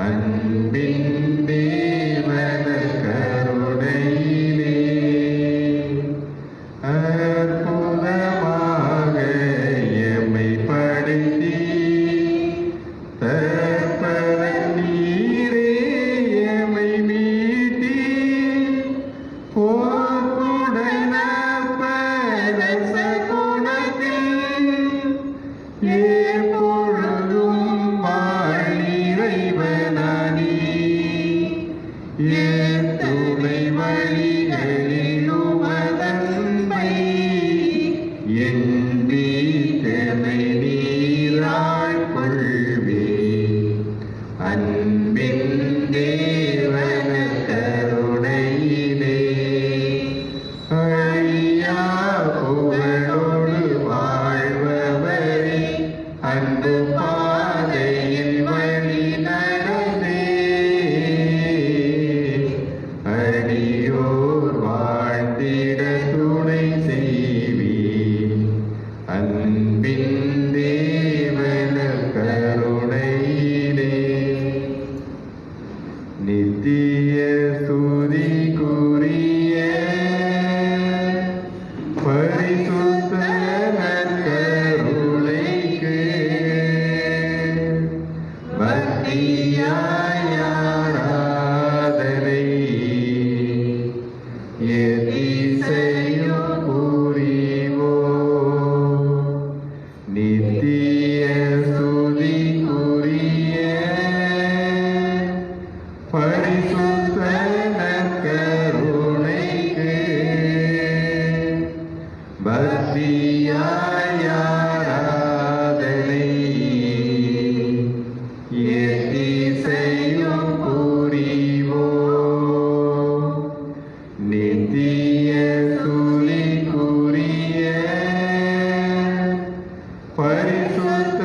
அன்பின் தேவன கருணையிலே அற்புதமாக எம்மை படைத்தி தற்பர நீரே எம்மை மீட்டி போர்க்குடன பரச குணத்தில் எப்பொழுதும் வாழ்நிறைவனானி என் துணை வழிகளில் உமதன்மை என் வீட்டனை நீராள் கொள்வே அன்பின் தேவன கருணையிலே அழியா புகழோடு வாழ்பவரே அன்பு பாதையில் வழி நடந்தே அடியோர் வாழ்ந்திட துணை செய்வீர் அன்பின் தேவன கருணையிலே நித்திய ஸ்துதிக்குரிய பரிசுத்த நற்கருணைக்கு பக்தியாய் ஆராதனை எதிசையும் புரிவோம் நித்திய ஸ்துதிக்குரிய பரிசுத்த நற்கருணைக்கு பக்தியாய் ஆராதனை எதிசையும் புரிவோம் நித்திய ஸ்துதிக்குரிய பரிசுத்த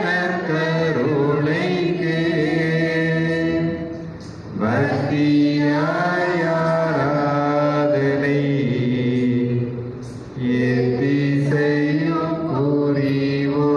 நற்கருணைக்கு பக்தியாய் ஆராதனை எதிசையும் புரிவோம்.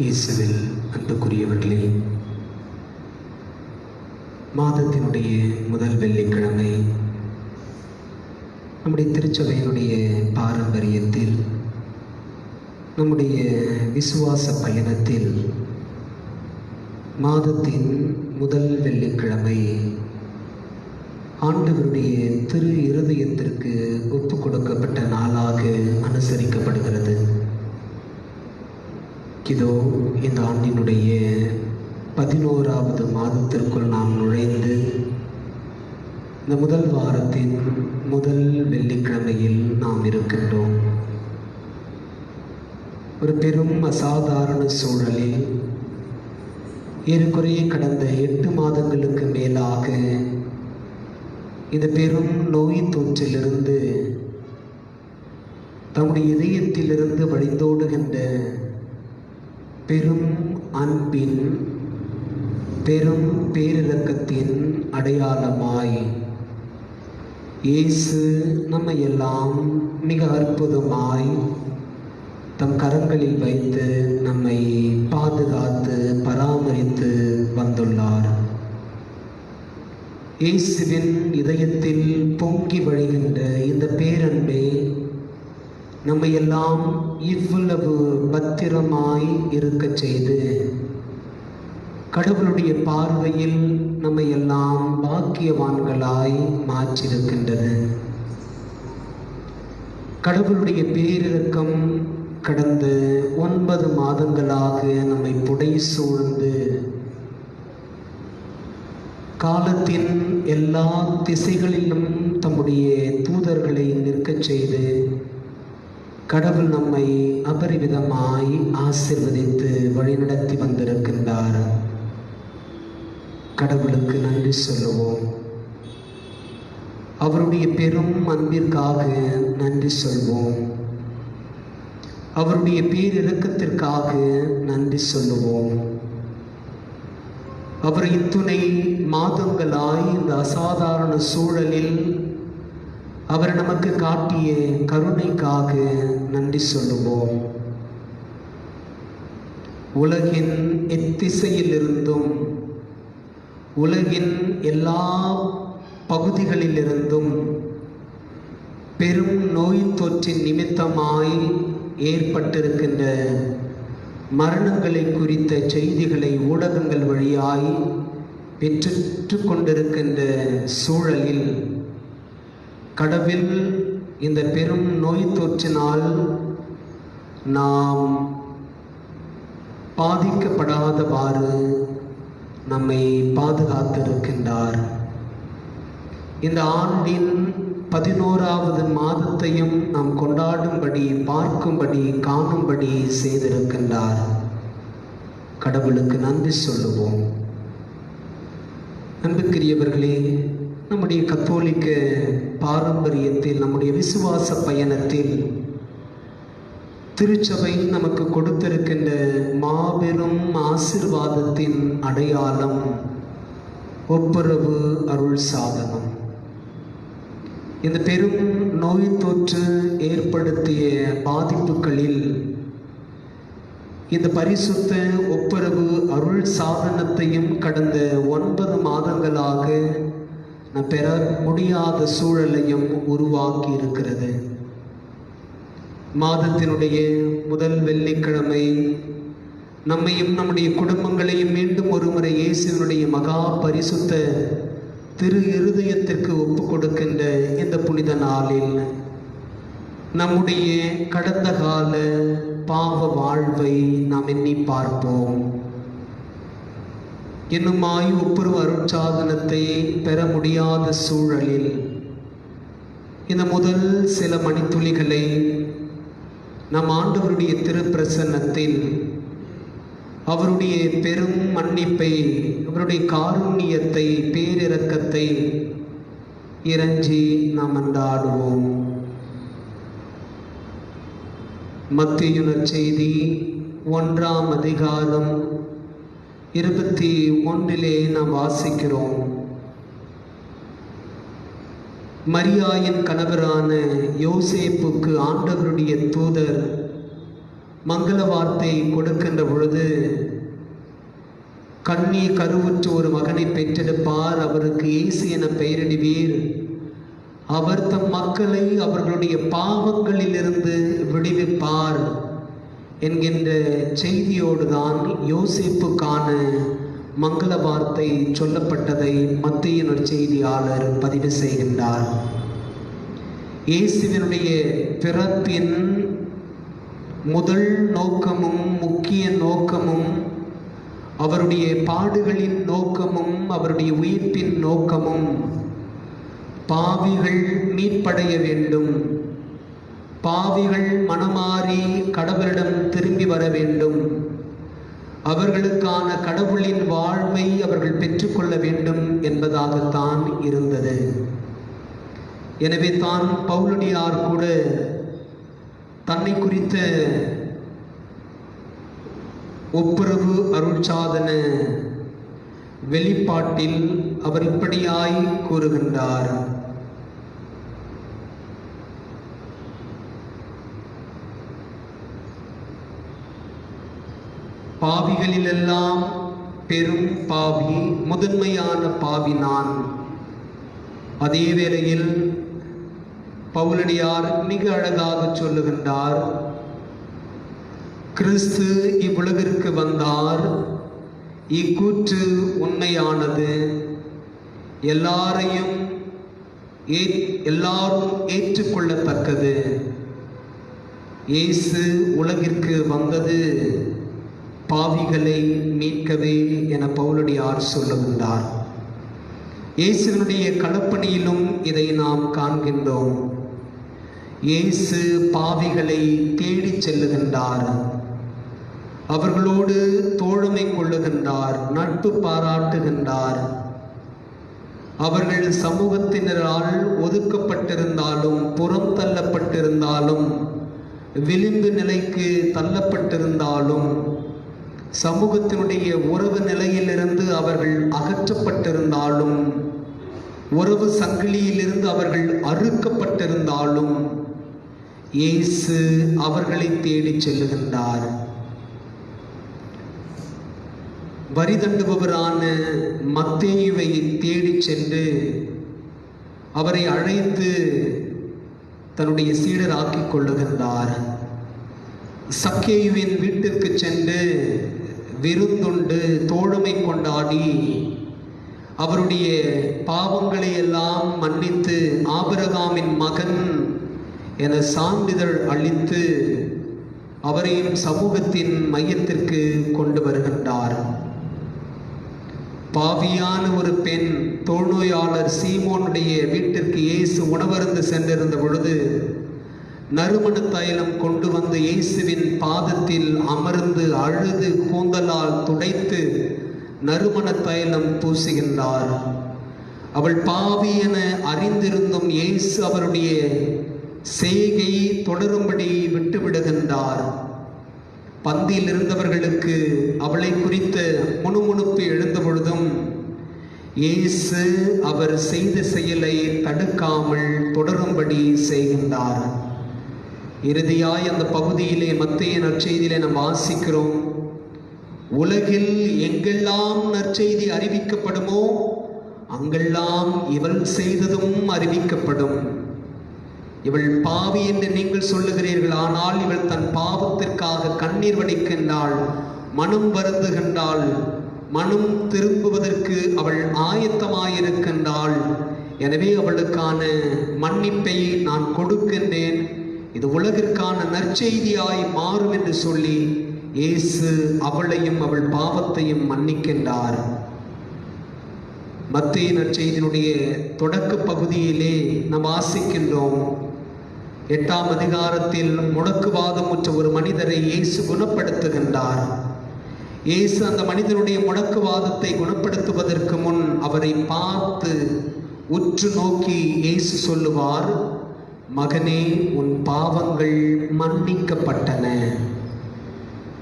இயேசுவில் அன்புக்குரியவர்களே, மாதத்தினுடைய முதல் வெள்ளிக்கிழமை நம்முடைய திருச்சபையினுடைய பாரம்பரியத்தில் நம்முடைய விசுவாச பயணத்தில் மாதத்தின் முதல் வெள்ளிக்கிழமை ஆண்டவருடைய திரு இருதயத்திற்கு ஒப்பு கொடுக்கப்பட்ட நாளாக அனுசரிக்கப்படுகிறது. இதோ இந்த ஆண்டினுடைய 11வது மாதத்திற்குள் நாம் நுழைந்து இந்த முதல் வாரத்தின் முதல் வெள்ளிக்கிழமையில் நாம் இருக்கின்றோம். ஒரு பெரும் அசாதாரண சூழலில் ஏறக்குறைய கடந்த 8 மாதங்களுக்கு மேலாக இந்த பெரும் நோய் தொற்றிலிருந்து தம்முடைய இதயத்திலிருந்து வழிந்தோடுகின்ற பெரும் அன்பின் பெரும் பேரிரக்கத்தின் அடையாளமாய் இயேசு நம்மை எல்லாம் மிக அற்புதமாய் தம் கரங்களில் வைத்து நம்மை பாதுகாத்து பராமரித்து வந்துள்ளார். இயேசுவின் இதயத்தில் பொங்கி வழிகின்ற இந்த பேரன்பே நம்மை எல்லாம் இவ்வளவு பத்திரமாய் இருக்க செய்து கடவுளுடைய பார்வையில் நம்மை எல்லாம் பாக்கியவான்களாய் மாற்றிருக்கின்றது. கடவுளுடைய பேரிரக்கம் கடந்த 9 மாதங்களாக நம்மை புடை சூழ்ந்து காலத்தின் எல்லா திசைகளிலும் தம்முடைய தூதர்களை நிற்கச் செய்து கடவுள் நம்மை அபரிவிதமாய் ஆசீர்வதித்து வழிநடத்தி வந்திருக்கின்றார். கடவுளுக்கு நன்றி சொல்லுவோம். அவருடைய பெரும் அன்பிற்காக நன்றி சொல்வோம். அவருடைய பேரிரக்கத்திற்காக நன்றி சொல்லுவோம். அவர் இத்துணை மாதங்களாய் இந்த அசாதாரண சூழலில் அவர் நமக்கு காட்டிய கருணைக்காக நன்றி சொல்லுவோம். உலகின் எத்திசையிலிருந்தும் உலகின் எல்லா பகுதிகளிலிருந்தும் பெரும் நோய் தொற்றின் நிமித்தமாய் ஏற்பட்டிருக்கின்ற மரணங்களை குறித்த செய்திகளை ஊடகங்கள் வழியாய் பெற்று கொண்டிருக்கின்ற சூழலில் கடவுள் இந்த பெரும் நோய் தொற்றினால் நாம் பாதிக்கப்படாதவாறு நம்மை பாதுகாத்திருக்கின்றார். இந்த ஆண்டின் 11வது மாதத்தையும் நாம் கொண்டாடும்படி, பார்க்கும்படி, காணும்படி செய்திருக்கின்றார். கடவுளுக்கு நன்றி சொல்லுவோம். அன்புக்குரியவர்களே, நம்முடைய கத்தோலிக்க பாரம்பரியத்தில், நம்முடைய விசுவாச பயணத்தில் திருச்சபை நமக்கு கொடுத்திருக்கின்ற மாபெரும் ஆசீர்வாதத்தின் அடையாளம் ஒப்புரவு அருள் சாதனம். இந்த பெரும் நோய் தொற்று ஏற்படுத்திய பாதிப்புகளில் இந்த பரிசுத்த ஒப்புரவு அருள் சாதனத்தையும் கடந்த 9 மாதங்களாக பெற முடியாத சூழலையும் உருவாக்கி இருக்கிறது. மாதத்தினுடைய முதல் வெள்ளிக்கிழமை நம்மையும் நம்முடைய குடும்பங்களையும் மீண்டும் ஒருமுறை இயேசுவினுடைய மகா பரிசுத்த திரு இருதயத்திற்கு ஒப்பு கொடுக்கின்ற இந்த புனித நாளில் நம்முடைய கடந்த கால பாவ வாழ்வை நாம் எண்ணி பார்ப்போம். இன்னுமாய் ஒப்புரவு அருட்சாதனத்தை பெற முடியாத சூழலில் இந்த முதல் சில மணித்துளிகளை நம் ஆண்டவருடைய திருப்பிரசன்னத்தில் அவருடைய பெரும் மன்னிப்பை, அவருடைய காருண்யத்தை, பேரிரக்கத்தை இறைஞ்சி நாம் அன்றாடுவோம். மத்தேயு நற்செய்தி 1ஆம் அதிகாரம் 21 நாம் வாசிக்கிறோம். மரியாயின் கணவரான யோசேப்புக்கு ஆண்டவருடைய தூதர் மங்கள வார்த்தை கொடுக்கின்ற பொழுது, கன்னி கருவுற்று ஒரு மகனை பெற்றெடுப்பார், அவருக்கு இயேசு என பெயரிடுவீர், அவர் தம் மக்களை அவர்களுடைய பாவங்களிலிருந்து விடுவிப்பார் என்கின்ற செய்தியோடு தான் யோசேப்புக்கான மங்கள வார்த்தை சொல்லப்பட்டதை மத்தேயு நற்செய்தியாளர் பதிவு செய்கின்றார். இயேசுவினுடைய பிறப்பின் முதல் நோக்கமும் முக்கிய நோக்கமும், அவருடைய பாடுகளின் நோக்கமும், அவருடைய உயிர்ப்பின் நோக்கமும் பாவிகள் மீட்படைய வேண்டும், பாவிகள் மனமாறி கடவுளிடம் திரும்பி வர வேண்டும், அவர்களுக்கான கடவுளின் வாழ்வை அவர்கள் பெற்றுக்கொள்ள வேண்டும் என்பதாகத்தான் இருந்தது. எனவே தான் பவுலடியார் கூட தன்னை குறித்த ஒப்புரவு அருட்சாதன வெளிப்பாட்டில் அவர் இப்படியாய் கூறுகின்றார். பாவிகளிலெல்லாம் பெரும் பாவி, முதன்மையான பாவி நான். அதே வேளையில் பவுலடியார் மிக அழகாக சொல்லுகின்றார், கிறிஸ்து இவ்வுலகிற்கு வந்தார், இக்கூற்று உண்மையானது, எல்லாரும் ஏற்றுக்கொள்ளத்தக்கது. இயேசு உலகிற்கு வந்தது பாவிகளை மீட்கவே என பவுலடியார் சொல்லுகின்றார். இயேசுவினுடைய களப்பணியிலும் இதை நாம் காண்கின்றோம். இயேசு பாவிகளை தேடிச் செல்லுகின்றார், அவர்களோடு தோழமை கொள்ளுகின்றார், நட்பு பாராட்டுகின்றார். அவர்கள் சமூகத்தினரால் ஒதுக்கப்பட்டிருந்தாலும், புறம் தள்ளப்பட்டிருந்தாலும், விளிம்பு நிலைக்கு தள்ளப்பட்டிருந்தாலும், சமூகத்தினுடைய உறவு நிலையிலிருந்து அவர்கள் அகற்றப்பட்டிருந்தாலும், உறவு சங்கிலியிலிருந்து அவர்கள் அறுக்கப்பட்டிருந்தாலும், இயேசு அவர்களை தேடிச் செல்லுகின்றார். வரி தண்டுபவரான மத்தேயுவை தேடிச் சென்று அவரை அழைத்து தன்னுடைய சீடராக்கிக் கொள்ளுகின்றார். சக்கேயுவின் வீட்டிற்கு சென்று விருந்துண்டு தோழமை கொண்டாடி அவருடைய பாவங்களை எல்லாம் மன்னித்து ஆபிரகாமின் மகன் என சான்றிதழ் அளித்து அவரையும் சமூகத்தின் மையத்திற்கு கொண்டு வருகின்றார். பாவியான ஒரு பெண், தொழுநோயாளர் சீமோனுடைய வீட்டிற்கு இயேசு உணவருந்து சென்றிருந்த பொழுது நறுமண தைலம் கொண்டு வந்து இயேசுவின் பாதத்தில் அமர்ந்து அழுது கூந்தலால் துடைத்து நறுமண தைலம் பூசுகின்றார். அவள் பாவி என அறிந்திருந்தும் இயேசு அவருடைய செய்கை தொடரும்படி விட்டுவிடுகின்றார். பந்தியில் இருந்தவர்களுக்கு அவளை குறித்த முணுமுணுப்பு எழுந்த பொழுதும் இயேசு அவர் செய்த செயலை தடுக்காமல் தொடரும்படி செய்கின்றார். இறுதியாய் அந்த பகுதியிலே மத்தேயு நற்செய்தியிலே நாம் வாசிக்கிறோம், உலகில் எங்கெல்லாம் நற்செய்தி அறிவிக்கப்படுமோ அங்கெல்லாம் இவள் செய்ததும் அறிவிக்கப்படும். இவள் பாவி என்று நீங்கள் சொல்லுகிறீர்கள், ஆனால் இவள் தன் பாவத்திற்காக கண்ணீர் வடிக்கின்றாள், மனம் வருந்துகின்றாள், மனம் திரும்புவதற்கு அவள் ஆயத்தமாயிருக்கின்றாள். எனவே அவளுக்கான மன்னிப்பை நான் கொடுக்கின்றேன், இது உலகிற்கான நற்செய்தியாய் மாறும் என்று சொல்லி இயேசு அவளையும் அவள் பாவத்தையும் மன்னிக்கின்றார். மத்தேயு நற்செய்தியினுடைய தொடக்க பகுதியிலே நாம் வாசிக்கின்றோம், 8ஆம் அதிகாரத்தில் முடக்குவாதமுற்ற ஒரு மனிதரை இயேசு குணப்படுத்துகின்றார். இயேசு அந்த மனிதனுடைய முடக்குவாதத்தை குணப்படுத்துவதற்கு முன் அவரை பார்த்து உற்று நோக்கி இயேசு சொல்லுவார், மகனே, உன் பாவங்கள் மன்னிக்கப்பட்டன.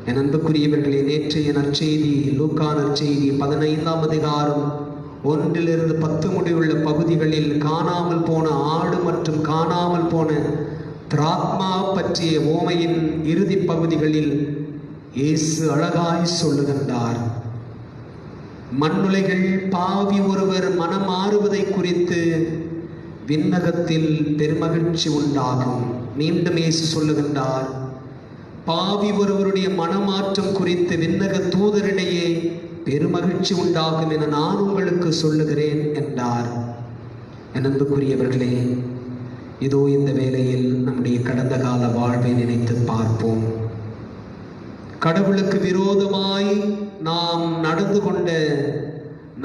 என் அன்புக்குரியவர்களே, நேற்றைய நற்செய்தி லூக்கா நற்செய்தி 15ஆம் அதிகாரம் 1 to 10 முடிவுள்ள பகுதிகளில் காணாமல் போன ஆடு மற்றும் காணாமல் போன திராத்மா பற்றிய ஓமையின் இறுதி பகுதிகளில் இயேசு அழகாய் சொல்லுகின்றார். மண்ணுலைகள் பாவி ஒருவர் மனம் மாறுவதை குறித்து விண்ணகத்தில் பெருமகிழ்ச்சி உண்டாகும். மீண்டும் இயேசு சொல்லுகின்றார், பாவி ஒருவருடைய மனமாற்றம் குறித்து விண்ணக தூதரிடையே பெருமகிழ்ச்சி உண்டாகும் என நான் உங்களுக்கு சொல்லுகிறேன் என்றார். என் அன்புக்குரியவர்களே, இதோ இந்த வேளையில் நம்முடைய கடந்த கால வாழ்வை நினைத்து பார்ப்போம். கடவுளுக்கு விரோதமாய் நாம் நடந்து கொண்ட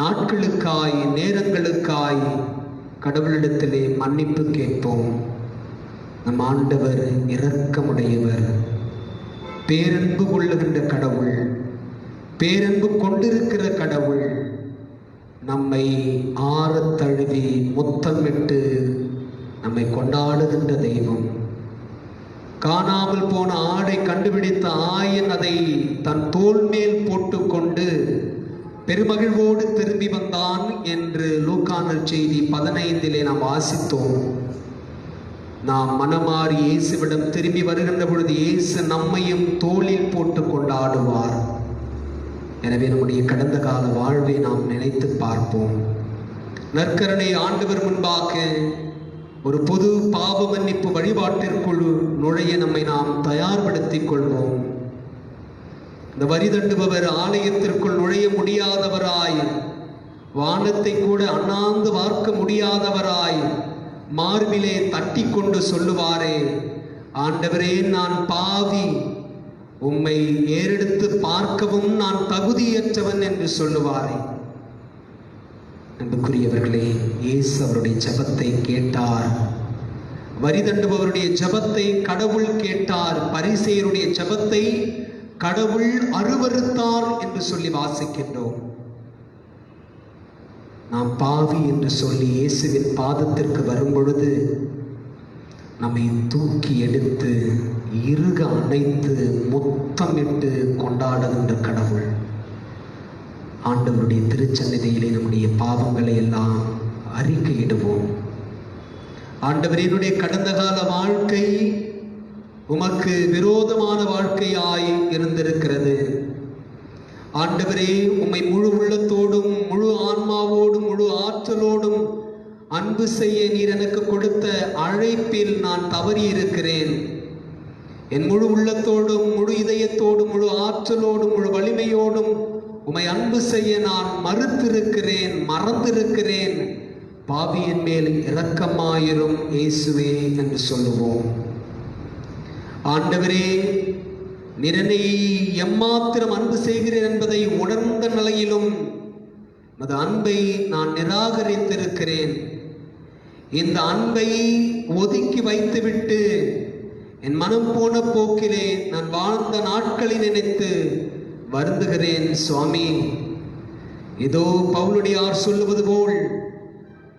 நாட்களுக்காய், நேரங்களுக்காய் கடவுளிடத்திலே மன்னிப்பு கேட்போம். நம் ஆண்டவர் இரக்கமுடையவர், பேரன்பு கொள்ளுகின்ற கடவுள், பேரன்பு கொண்டிருக்கிற கடவுள், நம்மை ஆறத் தழுவி முத்தமிட்டு நம்மை கொண்டாடுகின்ற தெய்வம். காணாமல் போன ஆடை கண்டுபிடித்த ஆயன் அதை தன் தோள் மேல் போட்டுக்கொண்டு பெருமகிழ்வோடு திரும்பி வந்தான் என்று லூக்கா நற்செய்தி 15 நாம் வாசித்தோம். நாம் மனமாறி இயேசுவிடம் திரும்பி வருகின்ற பொழுது இயேசு நம்மையும் தோளில் போட்டு கொண்டாடுவார். எனவே நம்முடைய கடந்த கால வாழ்வை நாம் நினைத்து பார்ப்போம். நற்கருணை ஆண்டவர் முன்பாக ஒரு பொது பாவ மன்னிப்பு வழிபாட்டிற்குள் நுழைய நம்மை நாம் தயார்படுத்திக் கொள்வோம். இந்த வரி தண்டுபவர் ஆலயத்திற்குள் நுழைய முடியாதவராய், வானத்தை கூட அண்ணாந்து பார்க்க முடியாதவராய் மார்பிலே தட்டி கொண்டு சொல்லுவாரே, ஆண்டவரே, நான் பாவி, உம்மை ஏறெடுத்து பார்க்கவும் நான் தகுதியற்றவன் என்று சொல்லுவாரே. அன்புக்குரியவர்களே, இயேசு அவருடைய ஜெபத்தை கேட்டார். வரி தண்டுபவருடைய ஜெபத்தை கடவுள் கேட்டார். பரிசேயருடைய ஜெபத்தை கடவுள் அருவருத்தார் என்று சொல்லி வாசிக்கின்றோம். நாம் பாவி என்று சொல்லி இயேசுவின் பாதத்திற்கு வரும் பொழுது நம்மை தூக்கி எடுத்து இறுக அணைத்து முத்தமிட்டு கொண்டாடுகின்ற கடவுள். ஆண்டவருடைய திருச்சந்நிதியிலே நம்முடைய பாவங்களை எல்லாம் அறிக்கையிடுவோம். ஆண்டவரே, என்னுடைய கடந்த கால வாழ்க்கை உமக்கு விரோதமான வாழ்க்கையாய் இருந்திருக்கிறது. ஆண்டவரே, உம்மை முழு உள்ளத்தோடும் முழு ஆன்மாவோடும் முழு ஆற்றலோடும் அன்பு செய்ய நீர் எனக்கு கொடுத்த அழைப்பில் நான் தவறி இருக்கிறேன். என் முழு உள்ளத்தோடும் முழு இதயத்தோடும் முழு ஆற்றலோடும் முழு வலிமையோடும் உம்மை அன்பு செய்ய நான் மறுத்திருக்கிறேன், மறந்திருக்கிறேன். பாவியின் மேல் இரக்கமாயிரும் இயேசுவே என்று சொல்லுவோம். ஆண்டவரே, நிறனை எம்மாத்திரம் அன்பு செய்கிறேன் என்பதை உணர்ந்த நிலையிலும் அந்த அன்பை நான் நிராகரித்திருக்கிறேன். இந்த அன்பை ஒதுக்கி வைத்துவிட்டு என் மனம் போன போக்கிலே நான் வாழ்ந்த நாட்களை நினைத்து வருந்துகிறேன் சுவாமி. இதோ பவுலடியார் சொல்லுவது போல்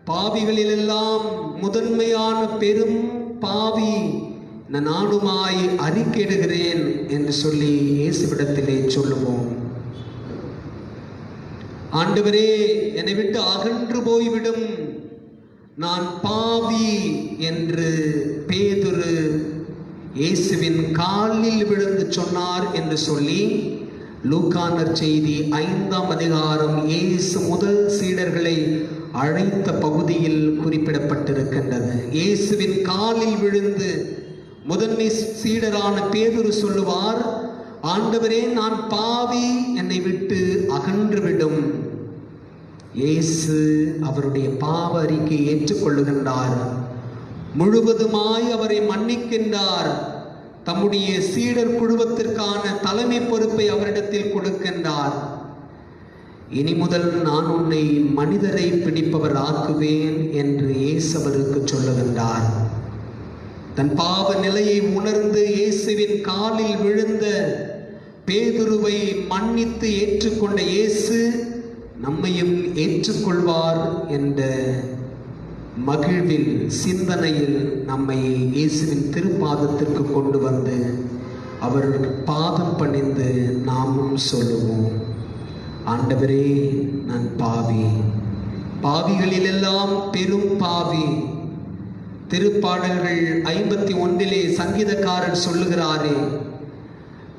பாவிகளிலெல்லாம் முதன்மையான பெரும் பாவி நானுமாய் அறிக்கையிடுகிறேன் என்று சொல்லி இயேசுவிடத்திலே சொல்லுவோம். ஆண்டவரே, என்னை விட்டு அகன்று போய்விடும், நான் பாவி என்று பேதுரு இயேசுவின் காலில் விழுந்து சொன்னார் என்று சொல்லி லூக்கா நற்செய்தி 5ஆம் அதிகாரம் இயேசு முதல் சீடர்களை அழைத்த பகுதியில் குறிப்பிடப்பட்டிருக்கின்றது. இயேசுவின் காலில் விழுந்து முதன்மை சீடரான பேதுரு சொல்லுவார், ஆண்டவரே, நான் பாவி, என்னை விட்டு அகன்றுவிடும். இயேசு அவருடைய பாவ அறிக்கையை ஏற்றுக்கொள்ளுகின்றார். முழுவதுமாய் அவரை மன்னிக்கின்றார். தம்முடைய சீடர் குழுவத்திற்கான தலைமை பொறுப்பை அவரிடத்தில் கொடுக்கின்றார். இனி முதல் நான் உன்னை மனிதரை பிடிப்பவர் ஆக்குவேன் என்று இயேசு அவருக்கு சொல்லுகின்றார். தன் பாவ நிலையை உணர்ந்து இயேசுவின் காலில் விழுந்த பேதுருவை மன்னித்து ஏற்றுக்கொண்ட இயேசு நம்மையும் ஏற்றுக்கொள்வார் என்ற மகிழ்வில் சிந்தனையில் நம்மை இயேசுவின் திருப்பாதத்திற்கு கொண்டு வந்து அவர் பாதம் பணிந்து நாமும் சொல்லுவோம், ஆண்டவரே, நான் பாவி, பாவிகளிலெல்லாம் பெரும் பாவி. திருப்பாடல்கள் 51 சங்கீதக்காரர் சொல்லுகிறாரே,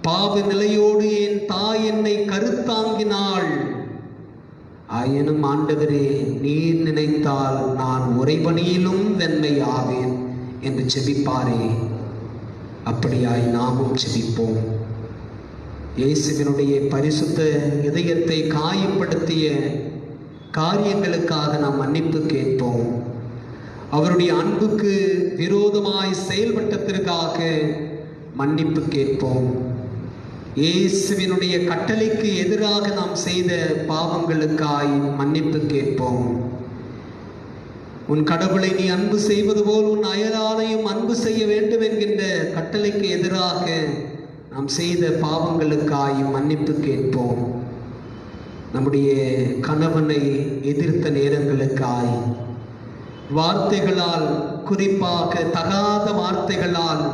பாவ நிலையோடு என் தாய் என்னை கருத்தாங்கினாள், ஆயினும் ஆண்டவரே, நீர் நினைத்தால் நான் உறைபனியிலும் வெண்மை ஆவேன் என்று செபிப்பாரே. அப்படியாய் நாமும் செபிப்போம். இயேசுவினுடைய பரிசுத்த இதயத்தை காயப்படுத்திய காரியங்களுக்காக நாம் மன்னிப்பு கேட்போம். அவருடைய அன்புக்கு விரோதமாய் செயல்பட்டதற்காக மன்னிப்பு கேட்போம். இயேசுவினுடைய கட்டளைக்கு எதிராக நாம் செய்த பாவங்களுக்காய் மன்னிப்பு கேட்போம். உன் கடவுளை நீ அன்பு செய்வது போல் உன் அயலானையும் அன்பு செய்ய வேண்டும் என்கின்ற கட்டளைக்கு எதிராக நாம் செய்த பாவங்களுக்காய் மன்னிப்பு கேட்போம். நம்முடைய கணவனை எதிர்த்த நேரங்களுக்காய் வார்த்தைகளால், குறிப்பாக தகாத வார்த்தைகளால்,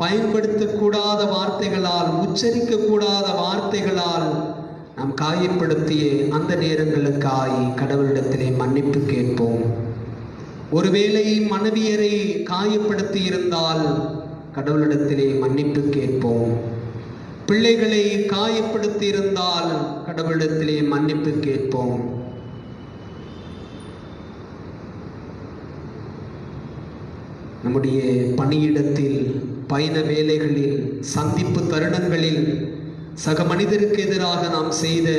பயன்படுத்தக்கூடாத வார்த்தைகளால், உச்சரிக்கக்கூடாத வார்த்தைகளால் நாம் காயப்படுத்திய அந்த நேரங்களுக்காய் கடவுளிடத்திலே மன்னிப்பு கேட்போம். ஒருவேளை மனைவியரை காயப்படுத்தி இருந்தால் கடவுளிடத்திலே மன்னிப்பு கேட்போம். பிள்ளைகளை காயப்படுத்தி இருந்தால் கடவுளிடத்திலே மன்னிப்பு கேட்போம். நம்முடைய பணியிடத்தில், பயண வேலைகளில், சந்திப்பு தருணங்களில் சக மனிதருக்கு எதிராக நாம் செய்த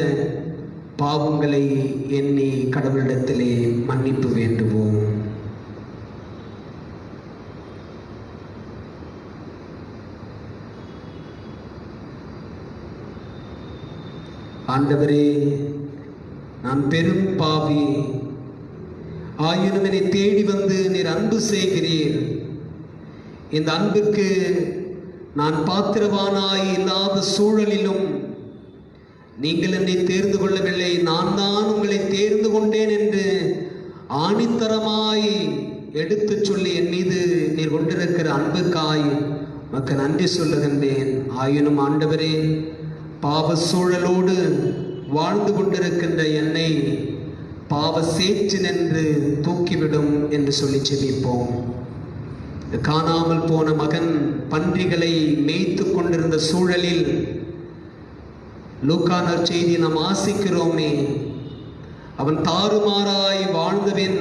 பாவங்களை எண்ணி கடவுளிடத்திலே மன்னிப்பு வேண்டுவோம். ஆண்டவரே, நான் பெரும் பாவி, ஆயினும் என்னை தேடி வந்து நீர் அன்பு செய்கிறீர். இந்த அன்புக்கு நான் பாத்திரவானாய் இல்லாத சூழலிலும் நீங்கள் என்னை தேர்ந்து கொள்ளவில்லை, நான் தான் உங்களை தேர்ந்து கொண்டேன் என்று ஆணித்தரமாய் எடுத்து சொல்லி என் மீது நீர் கொண்டிருக்கிற அன்புக்காய் உமக்கு நன்றி சொல்லுகின்றேன். ஆயினும் ஆண்டவரே, பாவ சூழலோடு வாழ்ந்து கொண்டிருக்கின்ற என்னை பாவ சேற்றின் என்று தூக்கிவிடும் என்று சொல்லி செபிப்போம். காணாமல் போன மகன் பன்றிகளை மேய்த்து கொண்டிருந்த சூழலில் லூக்கா நற்செய்தி நாம் வாசிக்கிறோமே, அவன் தாறுமாறாய் வாழ்ந்தவன்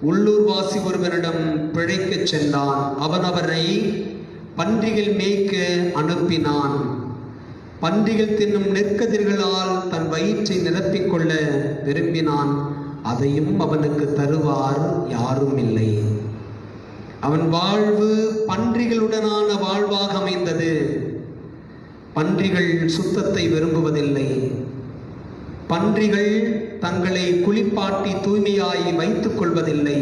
உள்ளூர்வாசி ஒருவனிடம் பிழைக்கச் சென்றான். அவன் அவரை பன்றிகள் மேய்க்க அனுப்பினான். பன்றிகள் தின்னும் நெற்கதிர்களால் தன் வயிற்றை நிரப்பிக்கொள்ள விரும்பினான். அதையும் அவனுக்கு தருவார் யாரும் இல்லை. அவன் வாழ்வு பன்றிகளுடனான வாழ்வாக அமைந்தது. பன்றிகள் சுத்தத்தை விரும்புவதில்லை. பன்றிகள் தங்களை குளிப்பாட்டி தூய்மையாய் வைத்துக் கொள்வதில்லை.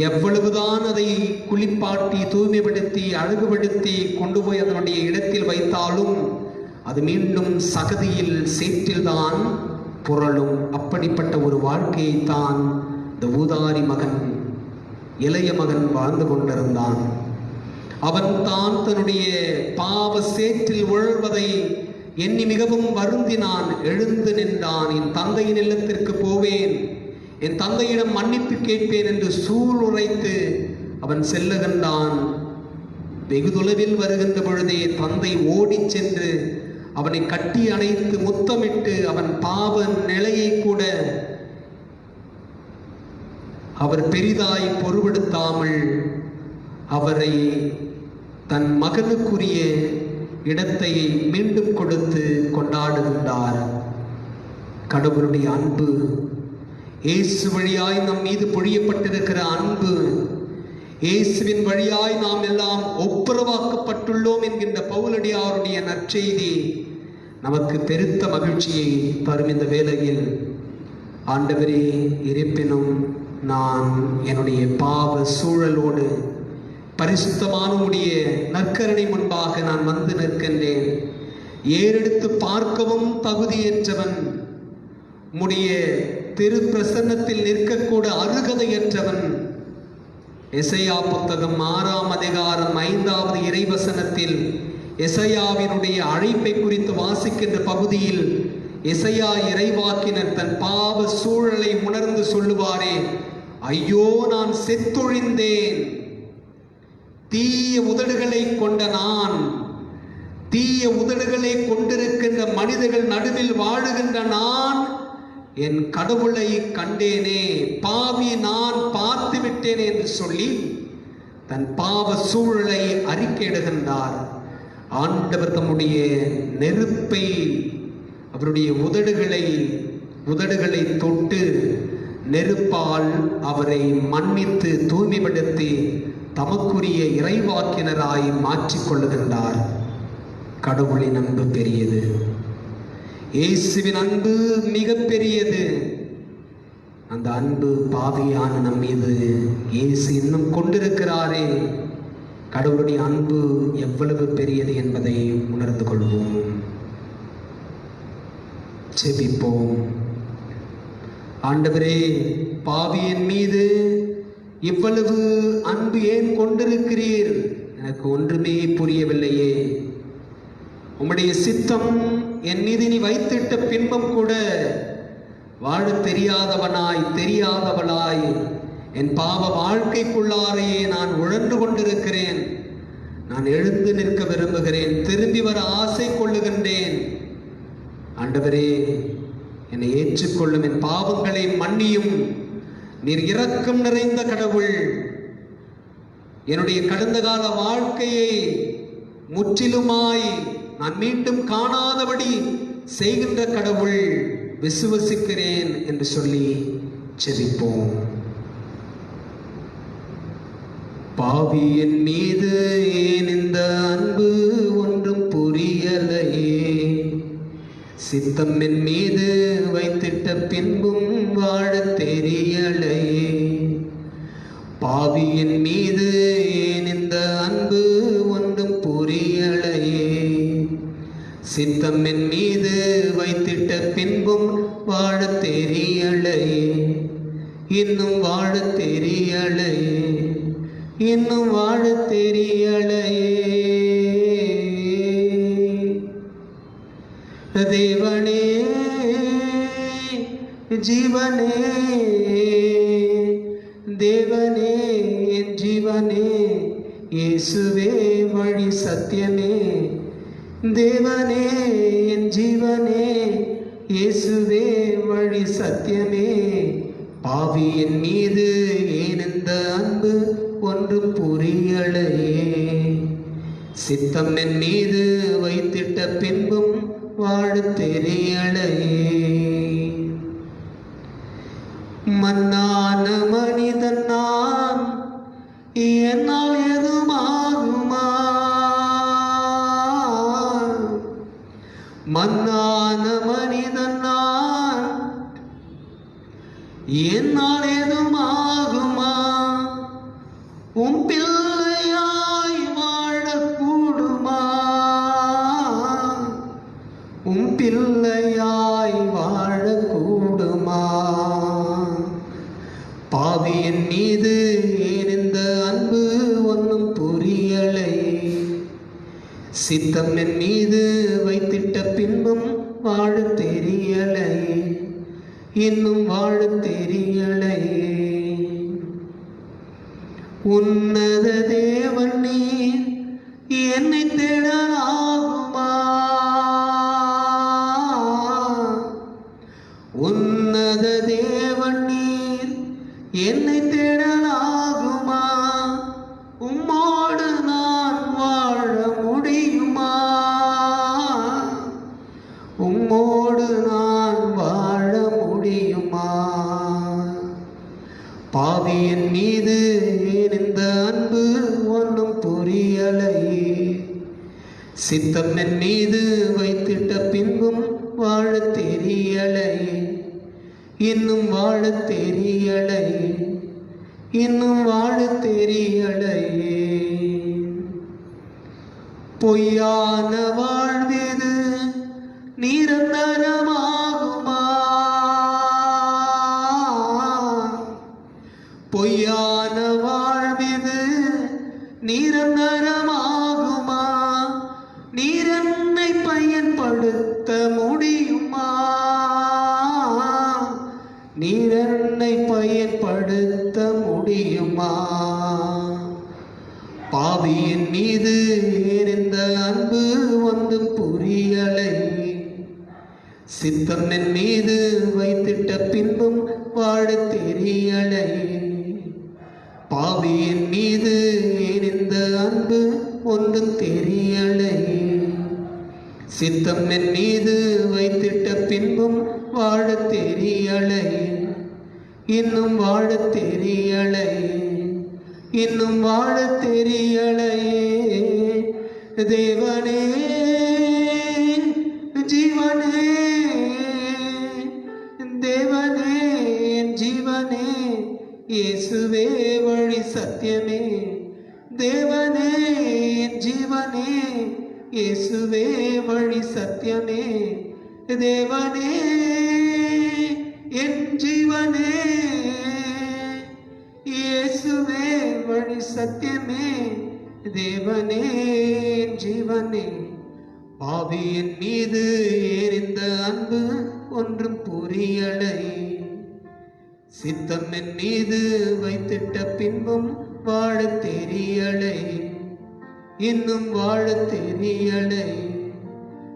எவ்வளவுதான் அதை குளிப்பாட்டி தூய்மைப்படுத்தி அழகுபடுத்தி கொண்டு போய் அதனுடைய இடத்தில் வைத்தாலும் அது மீண்டும் சகதியில் சேற்றில்தான் புரளும். அப்படிப்பட்ட ஒரு வாழ்க்கையைத்தான் இந்த ஊதாரி மகன், இளைய மகன் வாழ்ந்து கொண்டிருந்தான். அவன் தான் தன்னுடைய பாவ சேற்றில் உழல்வதை எண்ணி மிகவும் வருந்தினான். எழுந்து நின்றான். என் தந்தையின் இல்லத்திற்கு போவேன், என் தந்தையிடம் மன்னிப்பு கேட்பேன் என்று சூளுரைத்து அவன் செல்லுகின்றான். வெகு தொலைவில் வருகின்ற பொழுதே தந்தை ஓடி சென்று அவனை கட்டி அணைத்து முத்தமிட்டு அவன் பாவ நிலையை கூட அவர் பெரிதாய் பொருட்படுத்தாமல் அவரை தன் மகனுக்குரிய இடத்தை மீண்டும் கொடுத்து கொண்டாடுகின்றார். கடவுளுடைய அன்பு, இயேசு வழியாய் நம் மீது பொழியப்பட்டிருக்கிற அன்பு, இயேசுவின் வழியாய் நாம் எல்லாம் ஒப்புரவாக்கப்பட்டுள்ளோம் என்கின்ற பவுலடியாருடைய நற்செய்தி நமக்கு பெருத்த மகிழ்ச்சியை தரும். இந்த வேளையில் ஆண்டவரே, இருப்பினும் நான் என்னுடைய பாவ சூழலோடு பரிசுத்தமான உடைய நற்கரணை முன்பாக நான் வந்து நிற்கின்றேன். ஏறெடுத்து பார்க்கவும் தகுதியற்றவன், உம்முடைய திரு பிரசன்னத்தில் நிற்கக்கூட அருகதையற்றவன். எசையா புத்தகம் 6ஆம் அதிகாரம் 5வது இறைவசனத்தில் எசையாவினுடைய அழைப்பை குறித்து வாசிக்கின்ற பகுதியில் எசையா இறைவாக்கினர் தன் பாவ சூழலை உணர்ந்து சொல்லுவாரே, ஐயோ நான் செத்தொழிந்தேன், தீய உதடுகளை கொண்ட நான், தீய உதடுகளை கொண்டிருக்கின்ற மனிதர்கள் நடுவில் வாழுகின்ற நான் என் கடவுளை கண்டேனே, பாவி நான் பார்த்து விட்டேனே என்று சொல்லி தன் பாவ சூழலை அறிக்கையிடுகின்றார். ஆண்டவர் தம்முடைய நெருப்பை அவருடைய உதடுகளை தொட்டு நெருப்பால் அவரை மன்னித்து தூய்மைப்படுத்தி தமக்குரிய இறைவாக்கினராய் மாற்றிக்கொள்ளுகின்றார். கடவுளின் அன்பு பெரியது, இயேசுவின் அன்பு மிக பெரியது. அந்த அன்பு பாவியான நம் மீது இயேசு இன்னும் கொண்டிருக்கிறாரே, கடவுளுடைய அன்பு எவ்வளவு பெரியது என்பதை உணர்ந்து கொள்வோம். செபிப்போம். ஆண்டவரே, பாவியின் மீது இவ்வளவு அன்பு ஏன் கொண்டிருக்கிறீர்? எனக்கு ஒன்றுமே புரியவில்லையே. உம்முடைய சித்தம் என் மீது நீ வைத்திட்ட பின்பம் கூட வாழ தெரியாதவளாய் என் பாவ வாழ்க்கைக்குள்ளாரையே நான் உழன்று கொண்டிருக்கிறேன். நான் எழுந்து நிற்க விரும்புகிறேன், திரும்பி வர ஆசை கொள்ளுகின்றேன். ஆண்டவரே, என்னை ஏற்றுக்கொள்ளும், என் பாவங்களை மன்னியும். நீர் இரக்கம் நிறைந்த கடவுள். என்னுடைய கடந்த கால வாழ்க்கையை முற்றிலுமாய் நான் மீண்டும் காணாதபடி செய்கின்ற கடவுள், விசுவசிக்கிறேன் என்று சொல்லி செபிப்போம். பாவியின் மீது ஏன் இந்த அன்பு ஒன்றும் புரியலையே, சித்தம் என் மீது வைத்திட்ட பின்பும் வாழத் தெரியலையே. பாவியின் மீது ஏன் இந்த அன்பு ஒன்றும் புரியலையே. சித்தம் என் மீது வைத்திட்ட பின்பும் வாழத் தெரியலையே. இன்னும் வாழத் தெரியலையே. இன்னும் வாழத் தெரியலையே. தேவனே ஜீவனே, தேவனே என் ஜீவனே, இயேசுவே வழி சத்தியமே. தேவனே என் ஜீவனே, இயேசுவே வழி சத்தியமே. பாவியின் மீது ஏன் இந்த அன்பு ஒன்றும் புரியலையே. சித்தம் என் மீது வைத்திட்ட பின்பும் வாழத் தெரியலையே. மண்ணான மனிதன் நான், என்னால் எதுமாகுமா? மண்ணான மனிதன் நான், என்னால் எதுமாகுமா? உம் பிள்ளையாய் வாழக்கூடுமா? உம் பிள்ளையாய் வாழக்கூடுமா? பாவியின் மீது ஏன் இந்த அன்பு ஒன்றும் புரியலை. சித்தம் என் மீது வைத்திட்ட பின்பும் வாழத் தெரியலை. இன்னும் வாழத் தெரியலை. உன்னத தேவன் நீர் என்னை தேடலாகுமா? உன்னத தேவன் நீர் என்னை தேடலாகுமா? உம்மோடு நான் வாழ முடியுமா? உம்மோடு நான் வாழ முடியுமா? பாவியின் மீது ஏன் இந்த அன்பு ஒன்றும் புரியலை. சித்தம் என் மீது வைத்திட்ட பின்பும் வாழத் தெரியலை. இன்னும் வாழத் தெரியலை. இன்னும் வாழத் தெரியலை. பொய்யான வாழ்வெது நிரந்தரமாகுமா? பொய்யான வாழ்வெது நிரந்தரமாகுமா? நீர் என்னை பயன்படுத்த முடியுமா? நீர் என்னை பயன்படுத்த முடியுமா? பாவியின் மீது ஏன் இந்த அன்பு ஒன்றும் புரியலை. சித்தம் என் மீது வைத்திட்ட பின்பும் வாழத் தெரியலை. பாவியின் மீது ஏன் இந்த அன்பு ஒன்றும் தெரியலை. சித்தம் என் மீது வைத்திட்ட பின்பும் வாழத் தெரியலை. இன்னும் வாழத் தெரியலை. இன்னும் வாழத் தெரியலையே. தேவனே ஜீவனே, தேவனே என் ஜீவனே, இயேசுவே வழி சத்தியமே. தேவனே என் ஜீவனே, இயேசுவே வழி சத்தியமே. தேவனே என் ஜீவனே, இயேசுவே வழி சத்தியமே. தேவனே என் ஜீவனே. பாவியின் மீது ஏன் இந்த அன்பு ஒன்றும் புரியலை. சித்தம் என் மீது வைத்திட்ட பின்பும் வாழத் தெரியலை. இன்னும் வாழத் தெரியலை.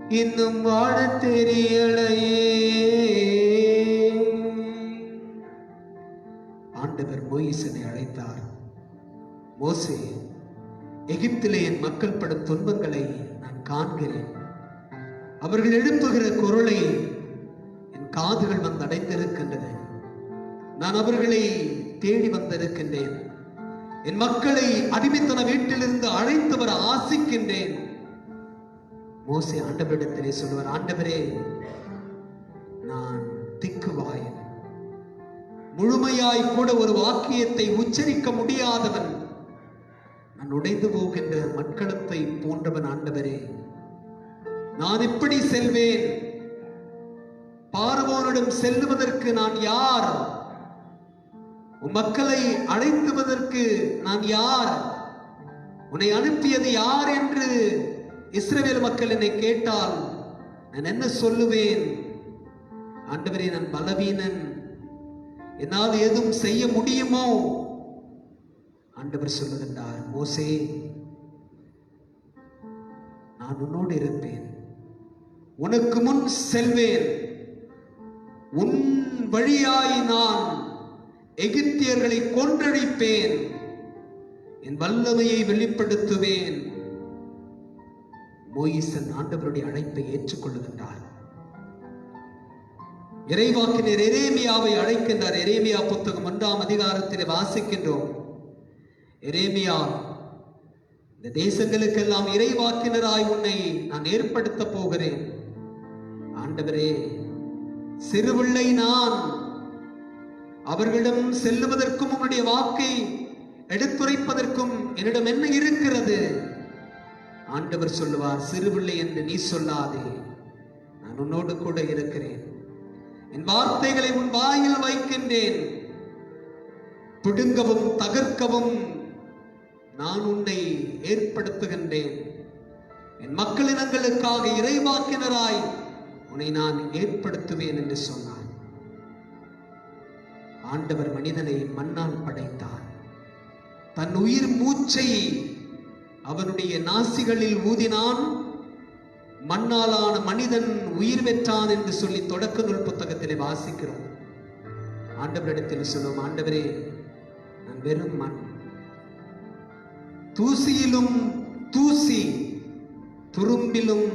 இன்னும் வாழத் தெரியலையே. ஆண்டவர் மோசேயை அழைத்தார். மோசே, எகிப்திலே என் மக்கள் படும் துன்பங்களை நான் காண்கிறேன். அவர்கள் எழுப்புகிற குரலை என் காதுகள் வந்து அடைந்திருக்கின்றன. நான் அவர்களை தேடி வந்திருக்கின்றேன். என் மக்களை அடிமைத்தன வீட்டிலிருந்து அழைத்து வர ஆசிக்கின்றேன். மோசே ஆண்டவரிடத்திலே சொல்லுவார், ஆண்டவரே, முழுமையாய் கூட ஒரு வாக்கியத்தை உச்சரிக்க முடியாதவன், நான் உடைந்து போகின்ற மட்களத்தை போன்றவன். ஆண்டவரே, நான் எப்படி செல்வேன்? பார்வோனிடம் செல்லுவதற்கு நான் யார்? மக்களை அழைத்துவதற்கு நான் யார்? உன்னை அனுப்பியது யார் என்று இஸ்ரவேல் மக்கள் என்னை கேட்டால் நான் என்ன சொல்லுவேன்? ஆண்டவரே, நான் பலவீனன், என்னால் எதுவும் செய்ய முடியுமோ? ஆண்டவர் சொல்லுகின்றார், மோசே, நான் உன்னோடு இருப்பேன், உனக்கு முன் செல்வேன், உன் வழியாய் நான் எகிப்தியர்களை கொன்றழிப்பேன், என் வல்லமையை வெளிப்படுத்துவேன். மோயிசன் ஆண்டவருடைய அழைப்பை ஏற்றுக்கொள்ளுகின்றார். இறைவாக்கினர் எரேமியாவை அழைக்கின்றார். எரேமியா புத்தகம் 1ஆம் அதிகாரத்தில் வாசிக்கின்றோம். எரேமியா, இந்த தேசங்களுக்கெல்லாம் இறைவாக்கினராய் உன்னை நான் ஏற்படுத்த போகிறேன். ஆண்டவரே, சிறுபிள்ளை நான், அவர்களிடம் செல்லுவதற்கும் உன்னுடைய வாக்கை எடுத்துரைப்பதற்கும் என்னிடம் என்ன இருக்கிறது? ஆண்டவர் சொல்லுவார், சிறுபிள்ளை என்று நீ சொல்லாதே, நான் உன்னோடு கூட இருக்கிறேன், என் வார்த்தைகளை உன் வாயில் வைக்கின்றேன், பிடுங்கவும் தகர்க்கவும் நான் உன்னை ஏற்படுத்துகின்றேன், என் மக்களினங்களுக்காக இறைவாக்கினராய் உன்னை நான் ஏற்படுத்துவேன் என்று சொன்னார். ஆண்டவர் மனிதனை மண்ணால் படைத்தார். தன் உயிர் மூச்சை அவனுடைய நாசிகளில் ஊதினான். மண்ணாலான மனிதன் உயிர் பெற்றான் என்று சொல்லி தொடக்க நூல் புத்தகத்திலே வாசிக்கிறோம். ஆண்டவரிடத்தில் சொல்லுவோம், ஆண்டவரே, நான் வெறும் மண், தூசியிலும் தூசி, துரும்பிலும்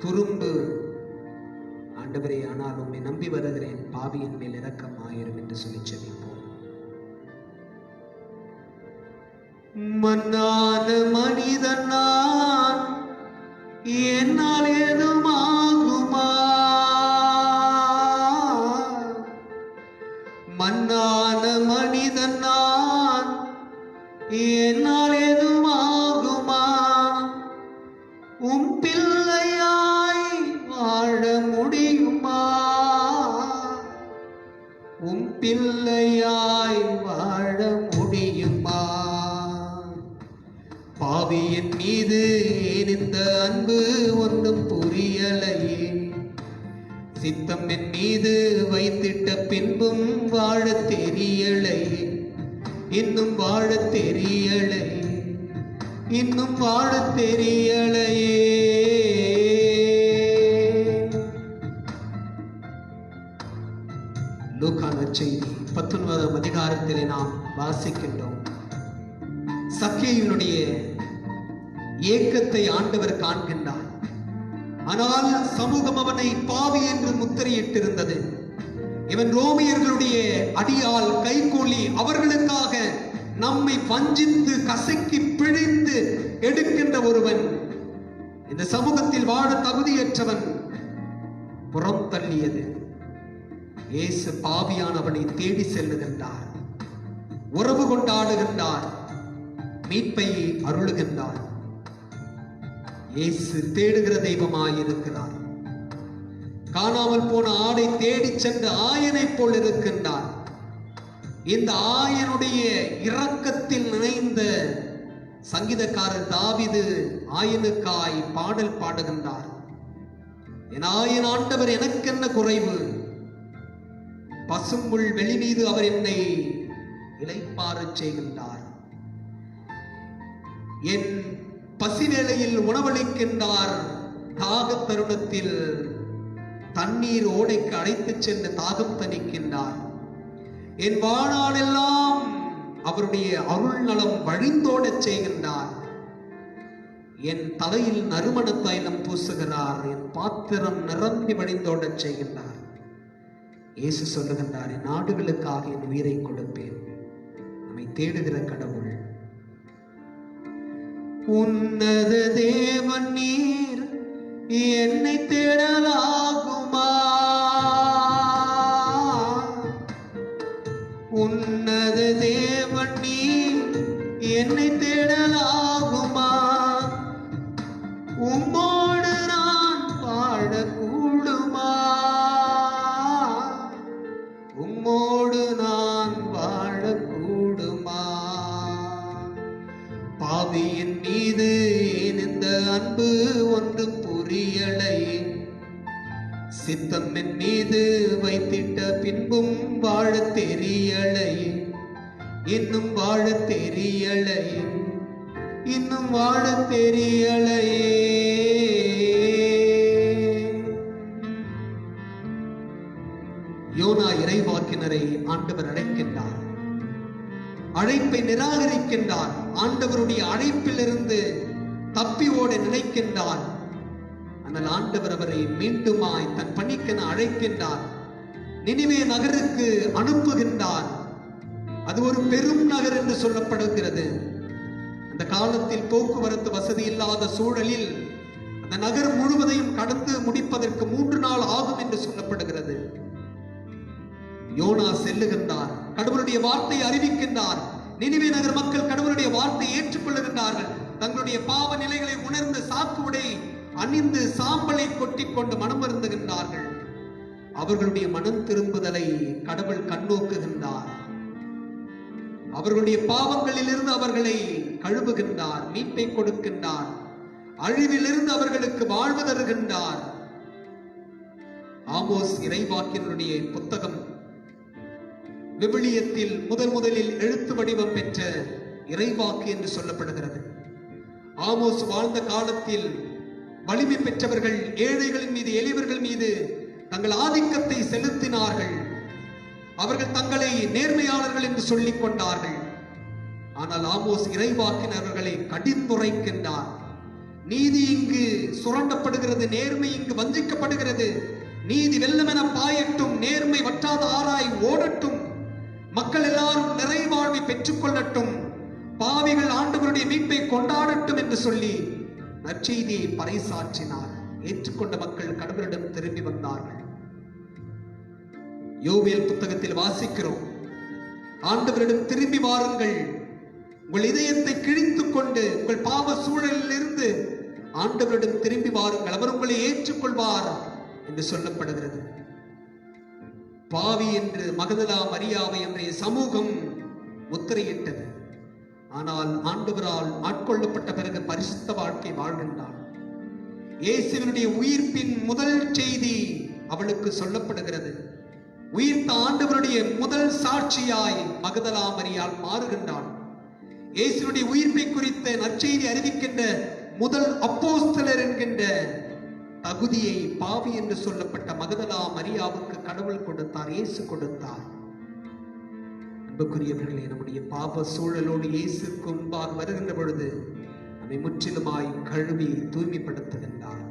துரும்பு. ஆண்டவரே, ஆனால் உம்மை நம்பி வருகிறேன், பாவியின் மேல் இரக்கம் ஆயிரும் என்று சொல்லி செபிப்போம். மண்ணான மனிதன் நான், என்னால் ஏதும் ஆகுமா? மண்ணான மனிதன் நான், என்னால் ஏதும் ஆகுமா? உம் பிள்ளையாய் வாழ முடியுமா? உம் பிள்ளையாய் வாழ முடியுமா? பாவியின் மீது இந்த அன்பு ஒன்றும் புரியலையே, சித்தம் என் மீது வைத்திட்ட பின்பும் வாழ தெரியலையே, இன்னும் வாழ தெரியலையே, இன்னும் வாழ தெரியலையே. லூக்கா நற்செய்தி 19ஆம் அதிகாரத்திலே நாம் வாசிக்கின்றோம். சக்கேயுனுடைய ஏக்கத்தை ஆண்டவர் காண்கின்றார். ஆனால் சமூகம் அவனை பாவி என்று முத்திரையிட்டிருந்தது. இவன் ரோமியர்களுடைய அடியால் கைகூலி, அவர்களுக்காக நம்மை வஞ்சித்து கசக்கி பிழிந்து எடுக்கின்ற ஒருவன், இந்த சமூகத்தில் வாழ தகுதியற்றவன், புறம் தள்ளியது. இயேசு பாவியானவனை தேடி செல்லுகின்றார், உறவு கொண்டாடுகின்றார், மீட்பை அருளுகின்றார். இயேசு தேடுகிற தெய்வமாயிருக்கிறார். காணாமல் போன ஆடை தேடி சென்ற ஆயனை போல் இருக்கின்றார். இந்த ஆயனுடைய இரக்கத்தில் நினைந்த சங்கீதக்காரர் தாவீது ஆயனுக்காய் பாடல் பாடுகின்றார். என் ஆயன் ஆண்டவர் எனக்கென்ன குறைவு, பசும்புல் வெளி மீது அவர் என்னை இளைப்பாறச் செய்கின்றார், என் பசிவேளையில் உணவளிக்கின்றார், தாக தருணத்தில் தண்ணீர் ஓடைக்கு அழைத்துச் சென்று தாகம் தணிக்கின்றார், என் வாழ்நாளெல்லாம் அவருடைய அருள் நலம் வழிந்தோடச் செய்கின்றார், என் தலையில் நறுமண தைலம் பூசுகிறார், என் பாத்திரம் நிரம்பி வழிந்தோடச் செய்கின்றார். இயேசு சொல்லுகின்றார், என் நாடுகளுக்காக என் உயிரை கொடுப்பேன். நம்மை தேடுகிற கடவுள், உன்னத தேவன் நீர், என்னை தேடலாகுமா? தேடலாகுமா? உம்மோடு நான் வாழக்கூடுமா? உம்மோடு நான் வாழக்கூடுமா? பாவியின் மீது ஏன் இந்த அன்பு ஒன்று புரியலை? சித்தம் என் மீது வைத்திட்ட பின்பும் வாழத் தெரியலை. இன்னும் வாழத் தெரியலை. இன்னும் வாழத் தெரியலையே. யோனா இறைவாக்கினரை ஆண்டவர் அழைக்கின்றார். அழைப்பை நிராகரிக்கின்றார். ஆண்டவருடைய அழைப்பிலிருந்து தப்பி ஓட நினைக்கின்றார். ஆனால் ஆண்டவர் அவரை மீண்டுமாய் தன் பணிக்கென அழைக்கின்றார். நினிவே நகருக்கு அனுப்புகின்றார். அது ஒரு பெரும் நகர் என்று சொல்லப்படுகிறது. அந்த காலத்தில் போக்குவரத்து வசதி இல்லாத சூழலில் அந்த நகர் முழுவதையும் கடந்து முடிப்பதற்கு 3 நாள் ஆகும் என்று சொல்லப்படுகிறது. யோனா செல்லுகின்றார். கடவுளுடைய வார்த்தையை அறிவிக்கின்றார். நினிவே நகர் மக்கள் கடவுளுடைய வார்த்தையை ஏற்றுக்கொள்ளுகின்றார்கள். தங்களுடைய பாவ நிலைகளை உணர்ந்து சாக்கு உடை அணிந்து சாம்பலை கொட்டிக் கொண்டு மனம் வருந்துகின்றார்கள். அவர்களுடைய மனம் திரும்புதலை கடவுள் கண்ணோக்குகின்றார். அவர்களுடைய பாவங்களிலிருந்து அவர்களை கழுவுகின்றார். மீட்பை கொடுக்கின்றார். அழிவிலிருந்து அவர்களுக்கு வாழ்வு தருகின்றார். ஆமோஸ் இறைவாக்கினுடைய புத்தகம் விவிலியத்தில் முதலில் எழுத்து வடிவம் பெற்ற இறைவாக்கு என்று சொல்லப்படுகிறது. ஆமோஸ் வாழ்ந்த காலத்தில் வலிமை பெற்றவர்கள் ஏழைகளின் மீது எளியவர்கள் மீது தங்கள் ஆதிக்கத்தை செலுத்தினார்கள். அவர்கள் தங்களை நேர்மையாளர்கள் என்று சொல்லிக் கொண்டார்கள். ஆனால் ஆமோஸ் இறைவாக்கினர்களை கடிந்துரைக்கின்றார். நீதி இங்கு சுரண்டப்படுகிறது, நேர்மை இங்கு வஞ்சிக்கப்படுகிறது. நீதி வெள்ளமென பாயட்டும், நேர்மை வற்றாத ஆராய் ஓடட்டும், மக்கள் எல்லாரும் நிறைவாழ்வை பெற்றுக் கொள்ளட்டும், பாவிகள் ஆண்டவருடைய மீட்பை கொண்டாடட்டும் என்று சொல்லி நற்செய்தியை பறைசாற்றினார். ஏற்றுக்கொண்ட மக்கள் கடவுளிடம் திரும்பி வந்தார்கள். யோவேல் புத்தகத்தில் வாசிக்கிறோம், ஆண்டவரிடம் திரும்பி வாருங்கள், உங்கள் இதயத்தை கிழித்துக் கொண்டு உங்கள் பாவ சூழலில் இருந்து ஆண்டவரிடம் திரும்பி வாருங்கள், அவர் உங்களை ஏற்றுக்கொள்வார் என்று சொல்லப்படுகிறது. பாவி என்று மகதலா மரியாவை என்ற சமூகம் முத்திரையிட்டது. ஆனால் ஆண்டவரால் ஆட்கொள்ளப்பட்ட பிறகு பரிசுத்த வாழ்க்கை வாழ்கின்றார். இயேசுவினுடைய உயிர்ப்பின் முதல் செய்தி அவளுக்கு சொல்லப்படுகிறது. உயிர்த்த ஆண்டவருடைய முதல் சாட்சியாய் மகதலா மரியாள் மாறுகின்றாள். இயேசுவினுடைய உயிர்ப்பை குறித்த நற்செய்தி அறிவிக்கின்ற முதல் அப்போஸ்தலர் என்கின்ற தகுதியை பாவி என்று சொல்லப்பட்ட மகதலா மரியாவுக்கு கடவுள் கொடுத்தார், இயேசு கொடுத்தார். அன்புக்குரியவர்களே, நம்முடைய பாவ சூழலோடு இயேசுக்கு முன்பாக வருகின்ற பொழுது நம்மை முற்றிலுமாய் கழுவி தூய்மைப்படுத்துகின்றார்.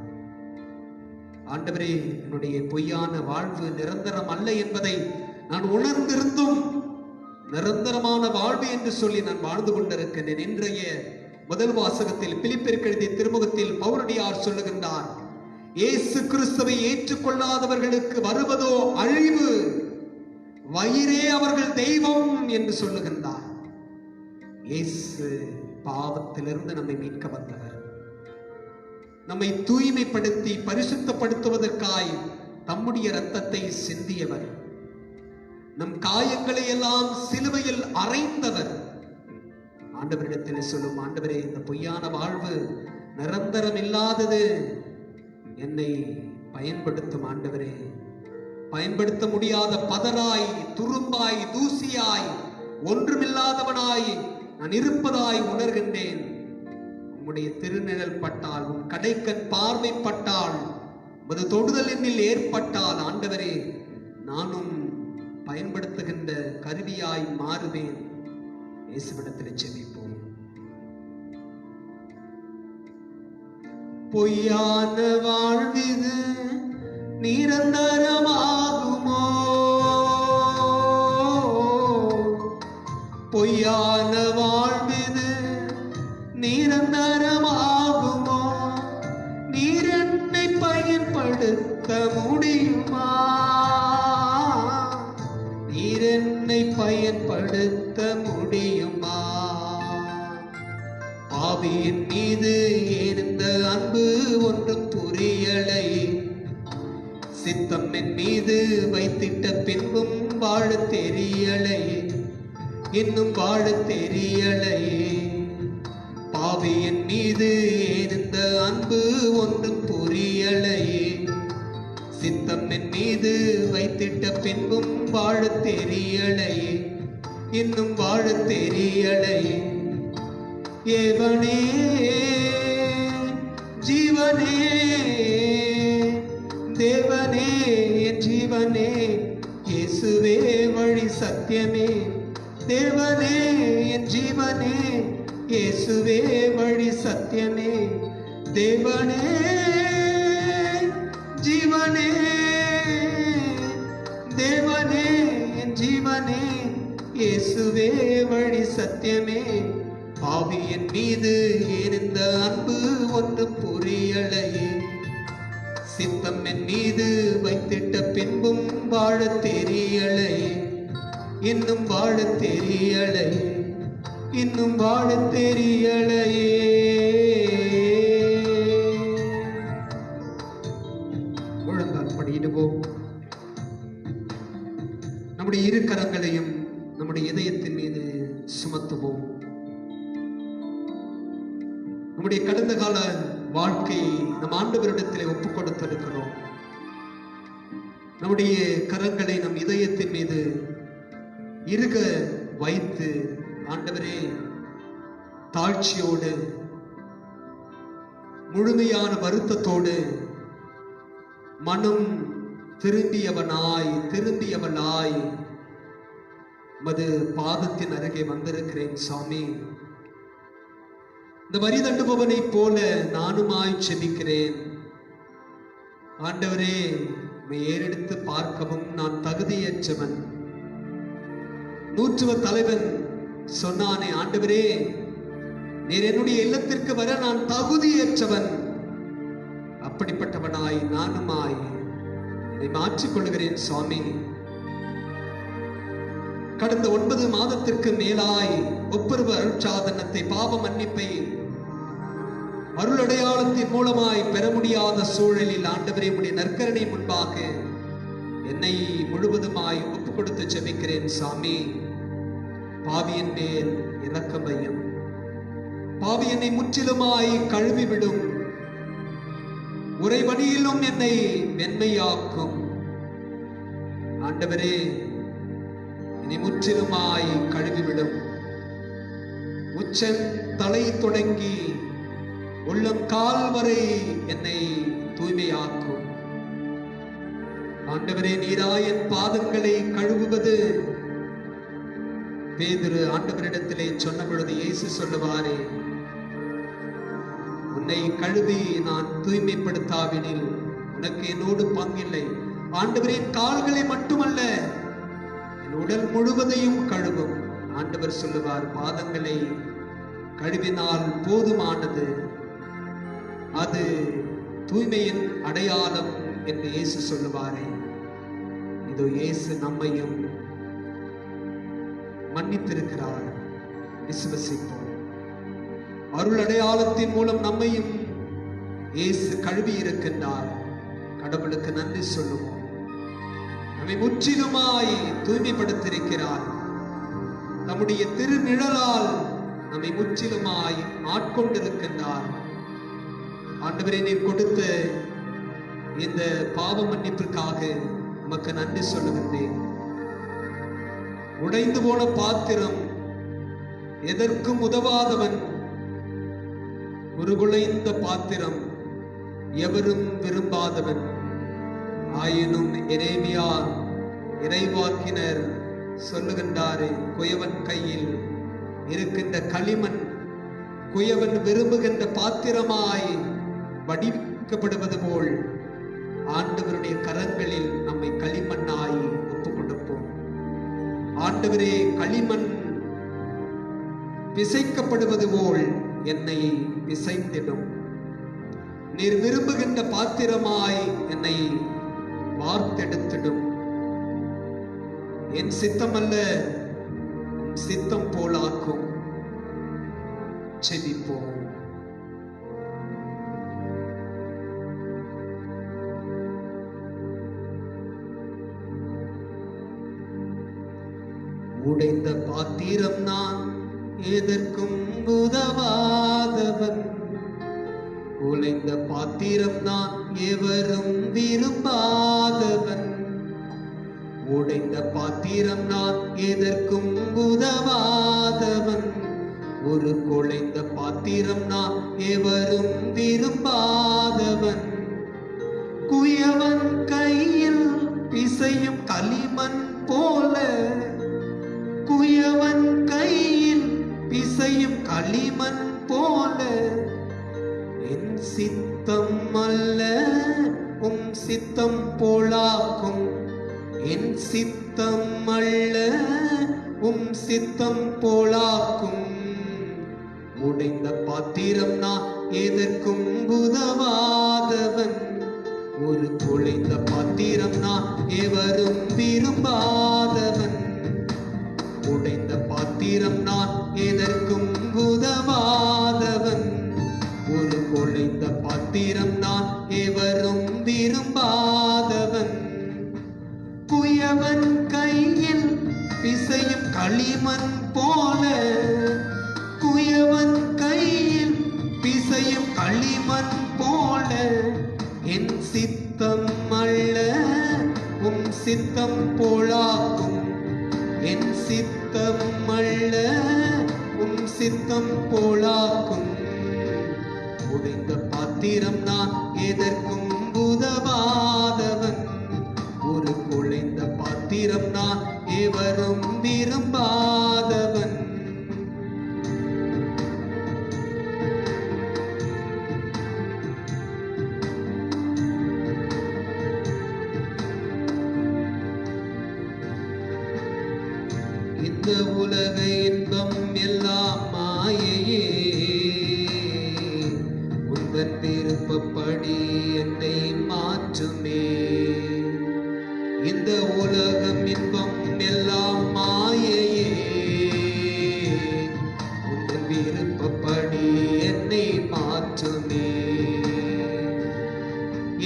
ஆண்டவரே, என்னுடைய பொய்யான வாழ்வு நிரந்தரம் அல்ல என்பதை நான் உணர்ந்திருந்தும் நிரந்தரமான வாழ்வு என்று சொல்லி நான் வாழ்ந்து கொண்டிருக்கின்றேன். இன்றைய முதல் வாசகத்தில் பிலிப்பியருக்கு எழுதிய திருமுகத்தில் பவுலடியார் சொல்லுகின்றார், இயேசு கிறிஸ்துவை ஏற்றுக்கொள்ளாதவர்களுக்கு வருவதோ அழிவு, வயிறே அவர்கள் தெய்வம் என்று சொல்லுகின்றார். இயேசு பாவத்திலிருந்து நம்மை மீட்க வந்தவர். நம்மை தூய்மைப்படுத்தி பரிசுத்தப்படுத்துவதற்காய் தம்முடைய இரத்தத்தை சிந்தியவர். நம் காயங்களை எல்லாம் சிலுவையில் அறைந்தவர். ஆண்டவரிடத்தில் சொல்லும், ஆண்டவரே, இந்த பொய்யான வாழ்வு நிரந்தரம் இல்லாதது, என்னை பயன்படுத்தும் ஆண்டவரே. பயன்படுத்த முடியாத பதராய், துரும்பாய், தூசியாய், ஒன்றுமில்லாதவனாய் நான் இருப்பதாய் உணர்கின்றேன். உம்முடைய திருநிழல் பட்டால், உன் கடைக்கண் பார்வைப்பட்டால், உமது தொடுதல் என்னில் ஏற்பட்டால், ஆண்டவரே, நானும் பயன்படுத்துகின்ற கருவியாய் மாறுவேன். இயேசுவிடத்தில் செபிப்போம். பொய்யான வாழ்விது நிரந்தரமாகுமோ? பொய்யான வாழ்விது நிரந்தரமாகுமோ? நீர் என்னை பயன்படுத்த முடியுமா? நீர் என்னை பயன்படுத்த முடியுமா? பாவியின் மீது ஏன் இந்த அன்பு ஒன்றும் புரியலை. சித்தம் என் மீது வைத்திட்ட பின்பும் வாழ தெரியலை, இன்னும் வாழ தெரியலை. பாவியின் மீது ஏன் இந்த அன்பு ஒன்றும் புரியலை. சித்தம் என் மீது வைத்திட்ட பின்பும் வாழ தெரியலை, இன்னும் வாழ தெரியலை. ஏவனே ஜீவனே, தேவனே என் ஜீவனே, இயேசுவே வழி சத்தியமே. தேவனே என் ஜீவனே, இயேசுவே வழி சத்தியமே. தேவனே ஜீவனே, தேவனே என் ஜீவனே, இயேசுவே வழி சத்தியமே. பாவியின் மீது ஏன் இந்த அன்பு ஒன்றும் புரியலை. சித்தம் என் மீது வைத்திட்ட பின்பும் வாழ தெரியலை, இன்னும் வாழ தெரியலை, இன்னும் வாழ தெரியலையே. முழங்கால் படியிடுவோம். நம்முடைய இரு கரங்களையும் நம்முடைய இதயத்தின் மீது சுமத்துவோம். நம்முடைய கடந்த கால வாழ்க்கையை நம் ஆண்டவரிடத்திலே ஒப்புக் கொடுத்திருக்கிறோம். நம்முடைய கரங்களை நம் இதயத்தின் மீது இருக வைத்து, ஆண்டவரே, தாழ்ச்சியோடு முழுமையான வருத்தத்தோடு மனம் திரும்பியவனாய் மது பாதத்தின் அருகே வந்திருக்கிறேன் சாமி. இந்த வரி தண்டுபவனை போல நானுமாய் செபிக்கிறேன். ஆண்டவரே, ஏறெடுத்து பார்க்கவும் நான் தகுதியற்றவன். நூற்றுவ தலைவன் சொன்னானே, ஆண்டவரே, நீர் என்னுடைய இல்லத்திற்கு வர நான் தகுதியற்றவன். அப்படிப்பட்டவனாய் நானுமாய் என்னை மாற்றிக் கொள்கிறேன் சுவாமி. கடந்த 9 மாதத்திற்கு மேலாய் ஒப்புரவு அருட்சாதனத்தை, பாவ மன்னிப்பை அருளடையாளத்தின் மூலமாய் பெற முடியாத சூழலில் ஆண்டவரே, உடைய நற்கரணை முன்பாக என்னை முழுவதுமாய் ஒப்புக் கொடுத்து ஜெபிக்கிறேன் சாமி. பாவியின் மேல் இரக்கம் வையும். பாவி என்னை முற்றிலுமாய் கழுவிவிடும். உறைவணியிலும் என்னை மென்மையாக்கும். ஆண்டவரே, என்னை முற்றிலுமாய் கழுவிவிடும். உச்சன் தலை தொடங்கி உள்ளம் கால் வரை என்னை தூய்மையாக்கும். ஆண்டவரே, நீராயன் பாதங்களை கழுவுவது பேதுரு ஆண்டவரிடத்திலே சொன்ன பொழுது இயேசு சொல்லுவாரே, உன்னை கழுவி நான் தூய்மைப்படுத்தாவினில் உனக்கு என்னோடு பங்கில்லை. ஆண்டவரின் கால்களை மட்டுமல்ல, என் உடல் முழுவதையும் கழுவும். ஆண்டவர் சொல்லுவார், பாதங்களை கழுவினால் போதுமானது, அது தூய்மையின் அடையாளம் என்று இயேசு சொல்லுவாரே. இதோ இயேசு நம்மையும் மன்னித்திருக்கிறார். விசுவசிப்போம். அருள் அடையாளத்தின் மூலம் நம்மையும் இயேசு கழுவி இருக்கின்றார். கடவுளுக்கு நன்றி சொல்லுவோம். நம்மை முற்றிலுமாய் தூய்மைப்படுத்தியிருக்கிறார். நம்முடைய திருநிழலால் நம்மை முற்றிலுமாய் ஆட்கொண்டிருக்கின்றார். ஆண்டவரே, நீர் கொடுத்த இந்த பாவ மன்னிப்பிற்காக உமக்கு நன்றி சொல்லுகின்றேன். உடைந்து போன பாத்திரம், எதற்கும் உதவாதவன், உருகுலைந்த பாத்திரம், எவரும் விரும்பாதவன். ஆயினும் எரேமியா இறைவாக்கினர் சொல்லுகின்றாரே, குயவன் கையில் இருக்கின்ற களிமண் குயவன் விரும்புகின்ற பாத்திரமாய் வடிக்கப்படுவது போல் ஆண்டவருடைய கரங்களில் நம்மை களிமண்ணாய் ஒப்புக் கொடுப்போம். ஆண்டவரே, களிமண் பிசைக்கப்படுவது போல் என்னை பிசைந்திடும். நீர் விரும்புகின்ற பாத்திரமாய் என்னை வார்த்தெடுத்திடும். என் சித்தம் அல்ல, சித்தம் போலாக்கும். ஜெபிப்போம். உடைந்த பாத்திரம் நான், எதற்கும் உதவாதவன். உடைந்த பாத்திரம் நான், எவரும் விரும்பாதவன். உடைந்த பாத்திரம் நான், எதற்கும் உதவாதவன். ஒரு குலைந்த பாத்திரம் நான், எவரும் விரும்பாதவன். குயவன் கையில் பிசையும் களிமண் போல, குயவன் கையில் பிசையும் களிமண் போல, என் சித்தம் அல்ல உம் சித்தம் போலாக்கும். என் சித்தம் அல்ல உம் சித்தம் போலாக்கும். உடைந்த பாத்திரம் நான், எதற்கும் உதவாதவன். ஒரு குலைந்த பாத்திரம் நான், எவரும் விரும்பாதவன். உடைந்த பாத்திரம் நான், எதற்கும் உதவாதவன். ஒரு குலைந்த பாத்திரம் நான், எவரும் விரும்பாதவன். குயவன் கையில் பிசையும் களிமண் போல, குயவன் கையில் பிசையும் களிமண் போல, என் சித்தம் அல்ல உம் சித்தம் போலாக்கும். என் சித்தம் அல்ல உம் சித்தம் போலாக்கும். உடைந்த பாத்திரம் நான், எதற்கும் உதவாதவன். ஒரு குலைந்த பாத்திரம் நான், எவரும் விரும்பாதவன். இந்த உலக இன்பம் எல்லாம் மாயையே, உந்தன் விருப்பப்படி என்னை மாற்றுமே. இந்த உலகம் இன்பம் எல்லாம் மாயையே, உந்தன் விருப்பப்படி என்னை மாற்றுமே.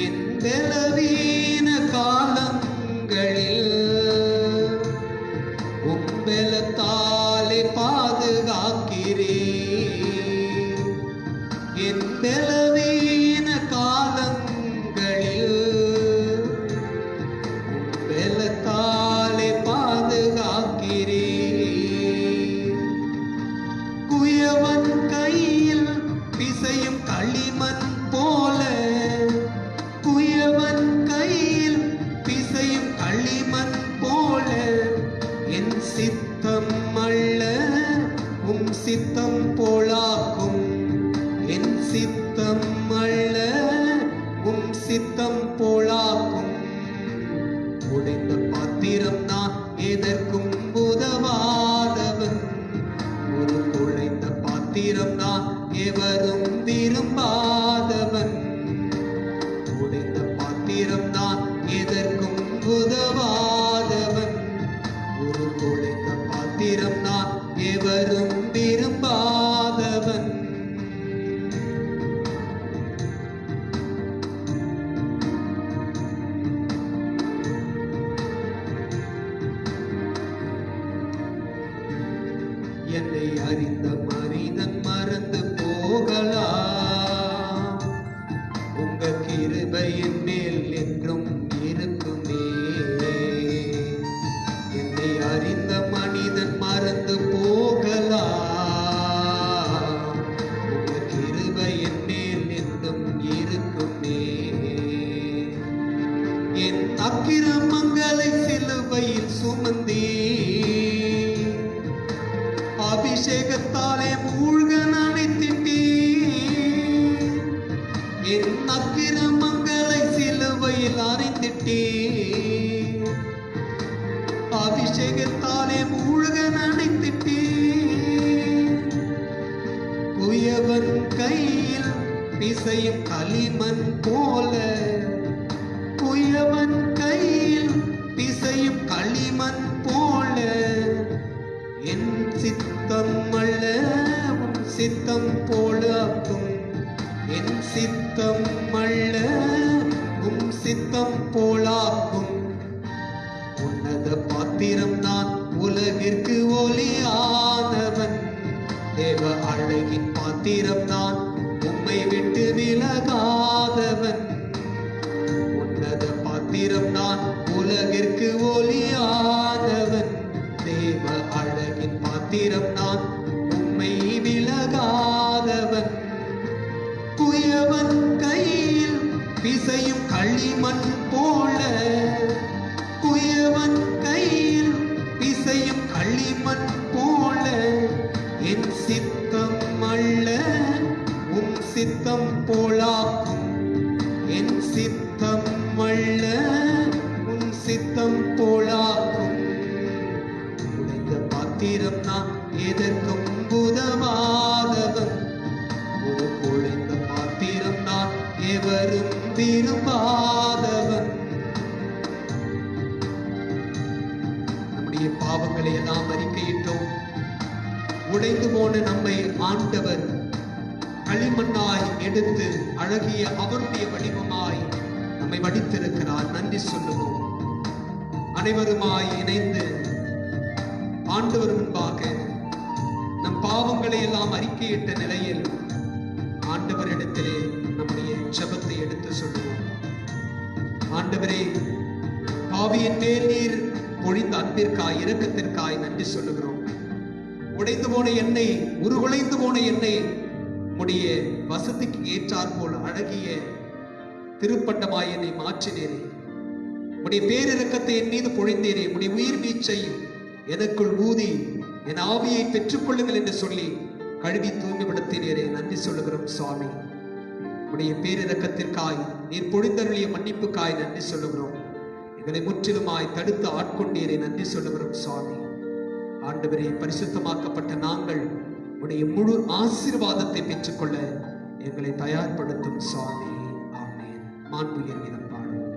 என் பலவீன காலங்களில் உம்பலத்தாலே பாதுகாக்கிறே. என் பலவீன காலங்களில் உம்பலத்தாலே பாதுகாக்கிறே. குயவன் கையில் பிசையும் களிமண் போல, குயவன் கையில் பிசையும் களிமண் போல, என் சித்தம் அல்ல உம் சித்தம் போலாக்கும். என் சித்தம் அல்ல உம் சித்தம் போலாக்கும். உடைந்த பாத்திரம் நான், எதற்கும் உதவாதவன். ஒரு குலைந்த பாத்திரம் நான், எவரும் விரும்பாதவன். உடைந்த பாத்திரம் நான், எதற்கும் உதவாதவன். ஒரு குலைந்த பாத்திரம் நான், எவரும் விரும்பாதவன். என்னை அறிந்த மனிதன் மறந்து போகலாம், உங்க கிருபை என் மேல் என்றும் இருக்குமே. என்னை அறிந்த மனிதன் மறந்து போகலாம், உங்க கிருபை என் மேல் என்றும் இருக்குமே. என் அக்கிரமங்களை சிலுவையில் சுமந்தே, அபிஷேகத்தாலே மூழ்க நனைத்திட்டே. என் அக்கிரமங்களை சிலுவையில் அறைந்திட்டே, அபிஷேகத்தாலே மூழ்க நனைத்திட்டே. குயவன் கையில் பிசையும் களிமண் போல, குயவன் கையில் பிசையும் களிமண் போல, என் சித்தம் அல்ல உம் சித்தம் போலாக்கும். என் சித்தம் அல்ல உம் சித்தம் போலாக்கும். உன்னத பாத்திரம் நான் உலகிற்கு ஒளியானவன். தேவ அழகின் பாத்திரம் நான் உம்மை விட்டு விலகாதவன். உன்னத பாத்திரம் நான் உலகிற்கு ஒளியானவன். தேவ அழகின் பாத்திரம் நான் உம்மை விலகாதவன். குயவன் கையில் பிசையும் களிமண் போல, குயவன் கையில் பிசையும் களிமண் போல, என் சித்தம் அல்ல உம் சித்தம் போலாக்கும். என் சித்தம் அல்ல உன் சித்தம் போலாக்கும். உடைந்த பாத்திரம் நான் எதற்கும் உதவாதவன். ஒரு குழைந்த பாத்திரம் நான் எவரும் விரும்பாதவன். நம்முடைய பாவங்களை எல்லாம் அறிக்கையிட்டோம். உடைந்து போன நம்மை ஆண்டவர் களிமண்ணாய் எடுத்து அழகிய அவருடைய வடிவமாய் நம்மை வடித்திருக்கிறார். நன்றி சொல்லுவோம். அனைவருமாய் இணைந்து ஆண்டவர் முன்பாக நம் பாவங்களை எல்லாம் அறிக்கையிட்ட நிலையில் ஆண்டவரிடத்திலே நம்முடைய ஜெபத்தை எடுத்து சொல்லுவோம். ஆண்டவரே, பாவியின் மேல் நீர் பொழிந்த அன்பிற்காய் இரக்கத்திற்காய் நன்றி சொல்லுகிறோம். உடைந்து போன எண்ணெய், உருகுலைந்து போன எண்ணெய் உடைய வசதிக்கு ஏற்றாற் போல் அழகிய திருப்பட்டமாய் என்னை மாற்றினேரே. உடைய பேரிரக்கத்தை என் மீது பொழிந்தேரே. உடைய உயிர் வீச்சை எனக்குள் ஊதி என் ஆவியை பெற்றுக் கொள்ளுங்கள் என்று சொல்லி கழுவி தூய்மைப்படுத்தினேரே. நன்றி சொல்லுகிறோம் சுவாமி. உடைய பேரிரக்கத்திற்காய் நீர் பொழிந்தருளிய மன்னிப்புக்காய் நன்றி சொல்லுகிறோம். எங்களை முற்றிலுமாய் தடுத்து ஆட்கொண்டீரே. நன்றி சொல்லுகிறோம் சுவாமி. ஆண்டவரே, பரிசுத்தமாக்கப்பட்ட நாங்கள் உடைய முழு ஆசீர்வாதத்தை பெற்றுக்கொள்ள எங்களை தயார்படுத்தும் சுவாமி. ஆமென். மாண்புயர் வீதம் பாடுவோம்.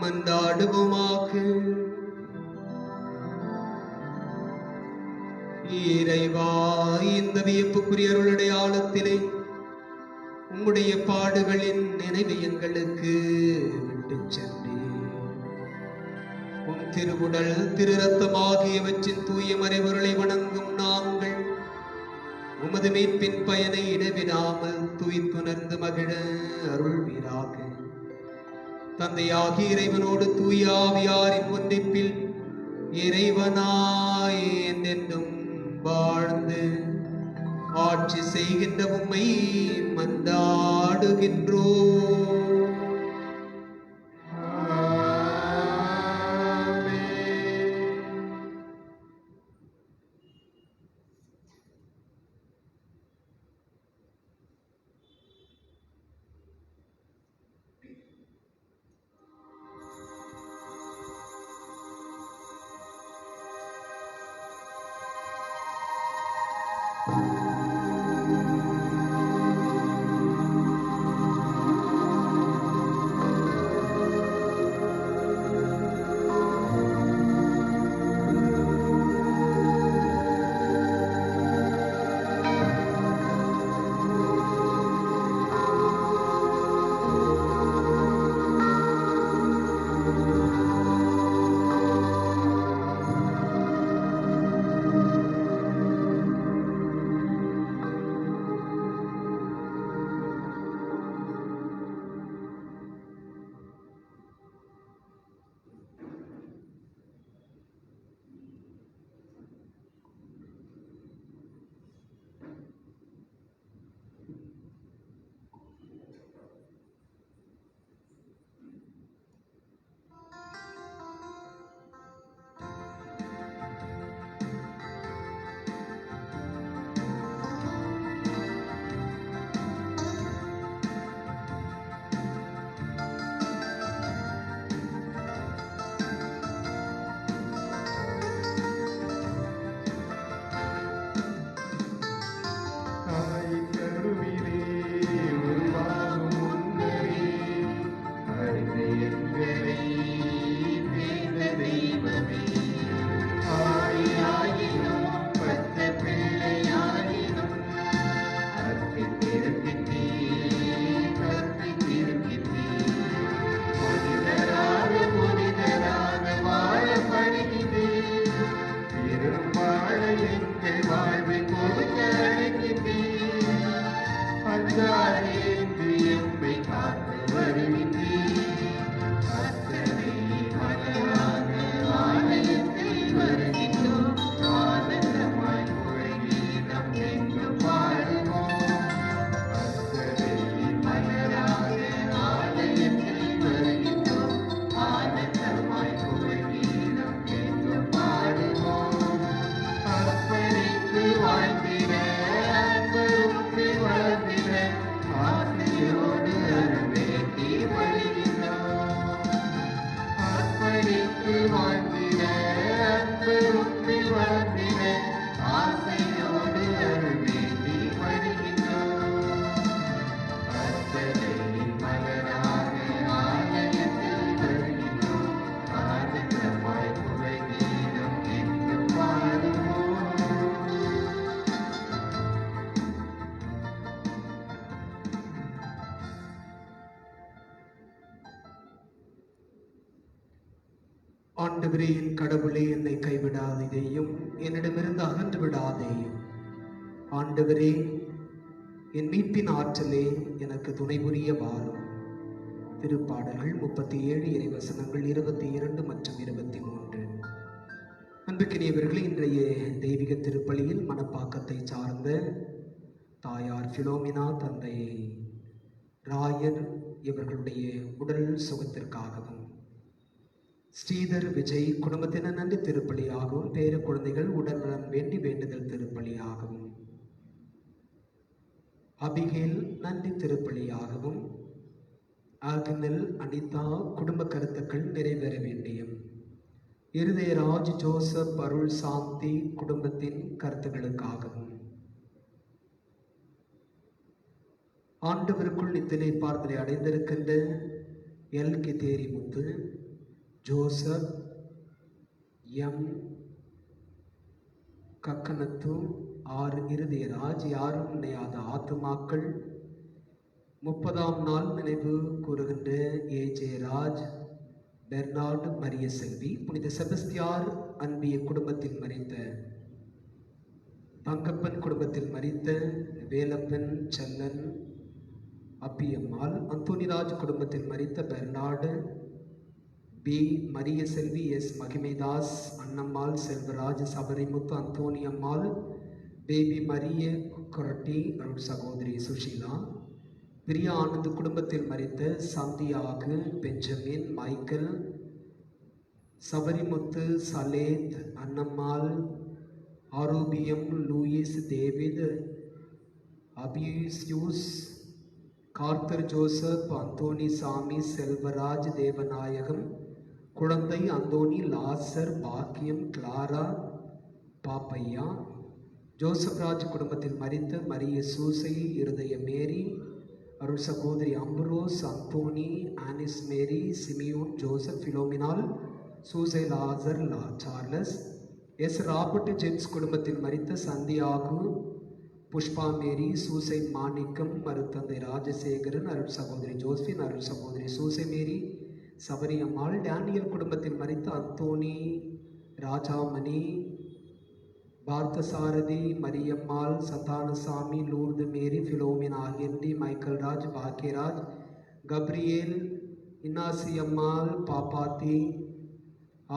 மன்றாடுவோமாக. இறைவா, இந்த வியப்புக்குரிய அருளடையாளத்திலே உம்முடைய பாடுகளின் நினைவை எங்களுக்கு விட்டு சென்றீர். உம் திருவுடல் திரு ரத்தம் ஆகியவற்றின் தூய மறைபொருளை வணங்கும் நாங்கள் உமது மீட்பின் பயனை இடைவிடாமல் துய்த்துணர்ந்து மகிழ அருள்வீராக. தந்தையாகிய இறைவனோடு தூய ஆவியாரின் ஒன்றிப்பில் இறைவனாய் என்றென்றும் வாழ்ந்து ஆட்சி செய்கின்ற உம்மை மன்றாடுகின்றோ. ஆண்டவரே, என் கடவுளே, என்னை கைவிடாதேயும் என்னிடமிருந்து அகன்று விடாதேயும். ஆண்டவரே, என் மீட்பின் ஆற்றலே, எனக்கு துணை புரிய வாரும். திருப்பாடல்கள் 37 இறைவசனங்கள் 22 மற்றும் 23. அன்புக்கினியவர்களே, இன்றைய தெய்வீக திருப்பலியில் மனப்பாக்கத்தை சார்ந்த தாயார் பிலோமினா, தந்தை ராயர் இவர்களுடைய உடல் சுகத்திற்காகவும், ஸ்ரீதர் விஜய் குடும்பத்தினர் நன்றி திருப்பலியாகவும், பேர குழந்தைகள் உடல்நலம் வேண்டி வேண்டுதல் திருப்பலியாகவும், அபிகேல் நன்றி திருப்பலியாகவும், ஆக்னல் அனிதா குடும்ப கருத்துக்கள் நிறைவேற வேண்டியும், இருதயராஜ் ஜோசப் அருள் சாந்தி குடும்பத்தின் கருத்துக்களுக்காகவும், ஆண்டவருக்குள் நித்திரை பார்த்தலை அடைந்திருக்கின்ற எல் கிதேரி முத்து, ஜோசப் எம் கக்கனத்து, ஆர் இருதயராஜ், யாரும் நினையாத ஆத்துமாக்கள், 30ஆம் நாள் நினைவு கூறுகின்ற ஏஜே ராஜ், பெர்னார்டு மரிய செல்வி, புனித செபஸ்தியார் அன்பிய குடும்பத்தில் மறித்த, பங்கப்பன் குடும்பத்தில் மறித்த வேலப்பன், செல்லன், அப்பியம்மாள், அந்தோனிராஜ் குடும்பத்தில் மறித்த Bernard, P Mariya Selvi, S Magimaidas, Annammal, Selvaraj, Sabarimuthu, Anthony Ammal, Baby Mariya Koratti, அருள் சகோதரி சுஷீலா. பிரியா ஆனந்த் குடும்பத்தில் மரித்த Santhiyagu, Benjamin, Michael, Sabarimuthu, Saleth, Annammal, Arobiyam, Louis, David, Abiyus, Karthar Joseph, Anthony Samy, Selvaraj, Devanayagam, குழந்தை அந்தோணி, லாசர், பாக்கியம், கிளாரா, பாப்பையா. ஜோசப் ராஜ் குடும்பத்தில் மரித்த மரிய சூசை, இருதய மேரி, அருள் சகோதரி Ambrose, Anthony, Anis Mary, Simeon, Joseph, Philomena, Soosai, Lazar, Charles. S Robert James குடும்பத்தில் மரித்த சந்தியாகு, புஷ்பா மேரி, சூசை மாணிக்கம், மருத்தந்தை ராஜசேகரன், அருள் சகோதரி ஜோஸ்பின், அருள் சகோதரி சூசை மேரி, சபரி அம்மாள். டேனியல் குடும்பத்தில் மரித்த அந்தோணி, ராஜாமணி, பார்த்தசாரதி, மரியம்மாள், சத்தானசாமி, லூர்து மேரி, பிலோமினா, ஹென்றி, மைக்கேல் ராஜ், பாக்கியராஜ், கப்ரியேல், இன்னாசி அம்மாள், பாப்பாத்தி,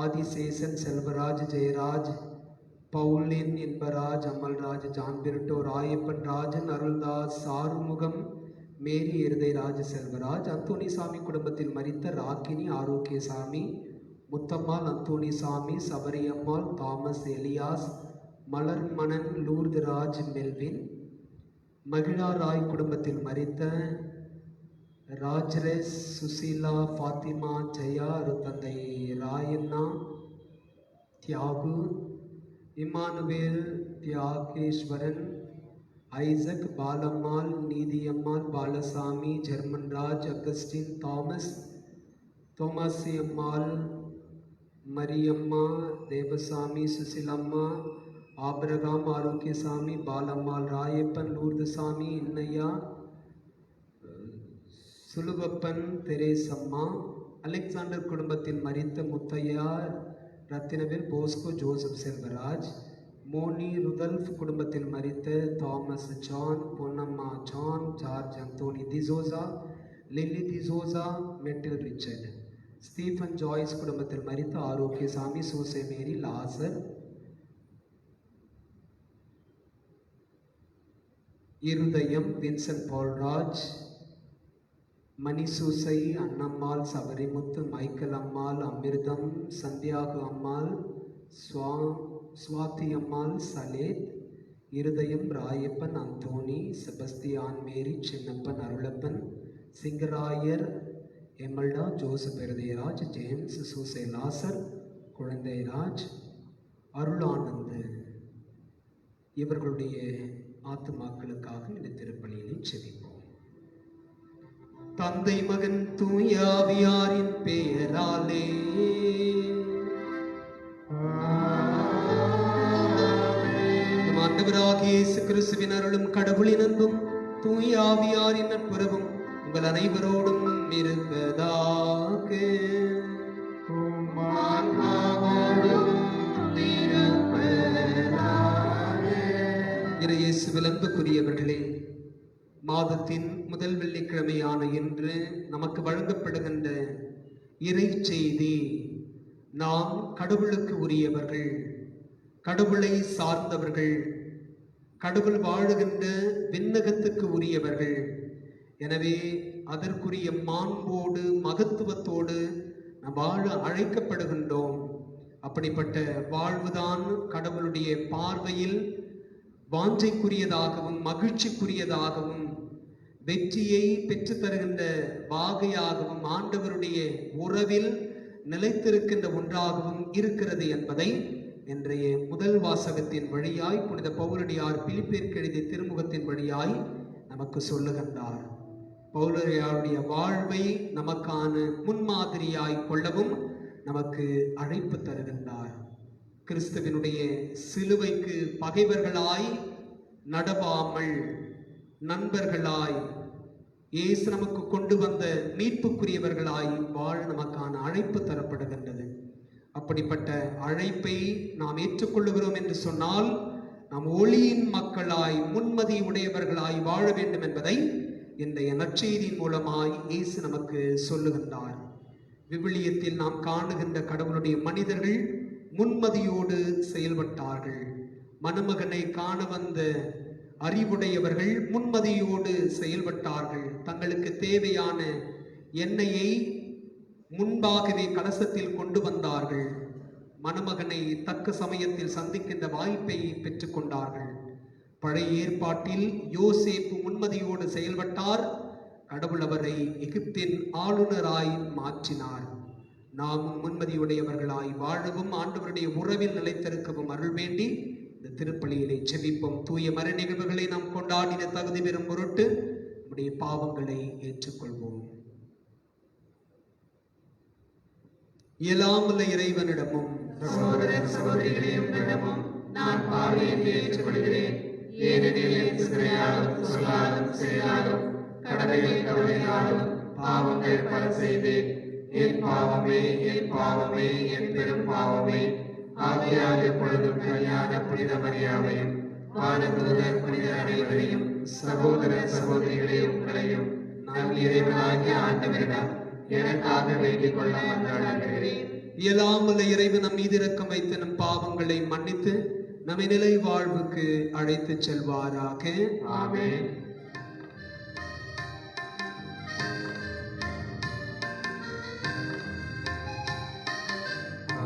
ஆதிசேஷன், செல்வராஜ், ஜெயராஜ், பவுலின், இன்பராஜ், அமல்ராஜ், ஜான்பிரிட்டோ, ராயப்பன் ராஜன், அருள்தாஸ், சாருமுகம், மேரி, இருதயராஜ், செல்வராஜ். அந்தோணிசாமி குடும்பத்தில் மரித்த Rakkini, Arockiasamy, Muthammal, Anthonysamy, Sabariammal, Thomas, Elias, Malarmanan, Lourduraj, Melvin. மகிழா ராய் குடும்பத்தில் மரித்த ராஜ்ரேஸ், சுசீலா, ஃபாத்திமா, ஜெயா, அருத்தந்தை Rayanna, Thiyagu, Emmanuel, Thiyageswaran, Isaac, Palammal, Neethiammal, Palasamy, Germanraj, Augustine, Thomas, Thomasi Ammal, Mariyamma, Devasamy, Susilamma, Abraham, Arockiasamy, Palammal, Rayappan, Lourdusamy, Innaiya, Suluvappan, Therasamma. Alexander குடும்பத்தில் மரித்த Muthaiah, Rathinavel, Bosco, Joseph, Selvaraj. Moni Rudolf குடும்பத்தில் மரித்த Thomas John, Ponnamma John, George Anthony D'Souza, Lilly D'Souza, மெட்டில் ரிச்சர்ட். ஸ்டீஃபன் ஜாய்ஸ் குடும்பத்தில் மரித்த ஆரோக்கியசாமி, சூசை மேரி, லாசர். இருதயம், வின்சென்ட் பால்ராஜ், மணிசூசை, அன்னம்மாள், சபரிமுத்து, மைக்கேல் அம்மாள், அமிர்தம், சந்தியாகு அம்மாள், சுவாதி அம்மாள், சலேத். இருதயம், ராயப்பன், அந்தோணி, செபஸ்தியான் மேரி, Chinnappan, Arulappan, Singarayar, Imelda, Joseph, Irudayaraj, James, Susai, லாசர், குழந்தைராஜ், அருளானந்து. இவர்களுடைய ஆத்துமாக்களுக்காக இந்த திருப்பலியிலே செபிப்போம். தந்தை, மகன், தூய ஆவியாரின் பெயராலே ஆண்டவராகிய இயேசு கிறிஸ்துவின் அருளும் கடவுளின் அன்பும் தூய ஆவியாரின் நட்புறவும் உங்கள் அனைவரோடும் இருப்பதாக. இயேசுவில் அன்புக்குரியவர்களே, மாதத்தின் முதல் வெள்ளிக்கிழமையான இன்று நமக்கு வழங்கப்படுகின்ற இறை செய்தி, நாம் கடவுளுக்கு உரியவர்கள், கடவுளை சார்ந்தவர்கள், கடவுள் வாழுகின்ற விண்ணகத்துக்கு உரியவர்கள். எனவே அதற்குரிய மாண்போடு மகத்துவத்தோடு நாம் வாழ அழைக்கப்படுகின்றோம். அப்படிப்பட்ட வாழ்வுதான் கடவுளுடைய பார்வையில் வாஞ்சைக்குரியதாகவும் மகிழ்ச்சிக்குரியதாகவும் வெற்றியை பெற்று தருகின்ற வாகையாகவும் ஆண்டவருடைய உறவில் நிலைத்திருக்கின்ற ஒன்றாகவும் இருக்கிறது என்பதை இன்றைய முதல் வாசகத்தின் வழியாய் புனித பவுலடியார் பிலிப்பியருக்கு எழுதிய திருமுகத்தின் வழியாய் நமக்கு சொல்லுகின்றார். பவுலடியாருடைய வாழ்வை நமக்கான முன்மாதிரியாய் கொள்ளவும் நமக்கு அழைப்பு தருகின்றார். கிறிஸ்துவினுடைய சிலுவைக்கு பகைவர்களாய் நடவாமல் நண்பர்களாய், இயேசு நமக்கு கொண்டு வந்த மீட்புக்குரியவர்களாய் வாழ நமக்கான அழைப்பு தரப்படுகின்றது. அப்படிப்பட்ட அழைப்பை நாம் ஏற்றுக்கொள்ளுகிறோம் என்று சொன்னால் நாம் ஒளியின் மக்களாய் முன்மதி உடையவர்களாய் வாழ வேண்டும் என்பதை இன்றைய நற்செய்தியின் மூலமாய் இயேசு நமக்கு சொல்லுகின்றார். விவிலியத்தில் நாம் காணுகின்ற கடவுளுடைய மனிதர்கள் முன்மதியோடு செயல்பட்டார்கள். மணமகனை காண வந்த அறிவுடையவர்கள் முன்மதியோடு செயல்பட்டார்கள். தங்களுக்கு தேவையான எண்ணெயை முன்பாகவே கலசத்தில் கொண்டு வந்தார்கள். மணமகனை தக்க சமயத்தில் சந்திக்கின்ற வாய்ப்பை பெற்றுக்கொண்டார்கள். பழைய ஏற்பாட்டில் யோசேப்பு முன்மதியோடு செயல்பட்டார். கடவுள் அவரை எகிப்தின் ஆளுநராய் மாற்றினார். நாமும் முன்மதியுடையவர்களாய் வாழவும் ஆண்டவருடைய உறவில் நிலைத்திருக்கவும் அருள் வேண்டி இந்த திருப்பலியிலே செபிப்போம். தூய மறை நிகழ்வுகளை நாம் கொண்டாடின தகுதி பெறும் பொருட்டு நம்முடைய பாவங்களை ஏற்றுக்கொள்வோம். இயலாமுள்ள இறைவனிடமும் சகோதர சகோதரிகளிடமும் நான் பாவியை ஏற்றுக்கொள்கிறேன். ஏனெனில் என் சிந்தையாலும் சொல்லாலும் செயலாலும் கடமைகள் தவறினாலும் பாவங்கள் பல செய்தேன். என் பாவமே, என் பாவமே, என் பெரும் பாவமே. ஆகையால் எப்பொழுதும் கல்யாண புனித மரியாதையும் வானதூதர் புனிதர் அனைவரையும் சகோதர சகோதரிகளே உங்களையும் நம் இறைவனாகிய ஆண்டவரிடம் எனக்காக வேண்டிக் கொள்ள மன்றாடுகிறேன். இயலாமுள்ள இறைவன் நம் மீது இரக்கம் வைத்து நம் பாவங்களை மன்னித்து நம்மை நிலை வாழ்வுக்கு அழைத்து செல்வாராக. ஆமென்.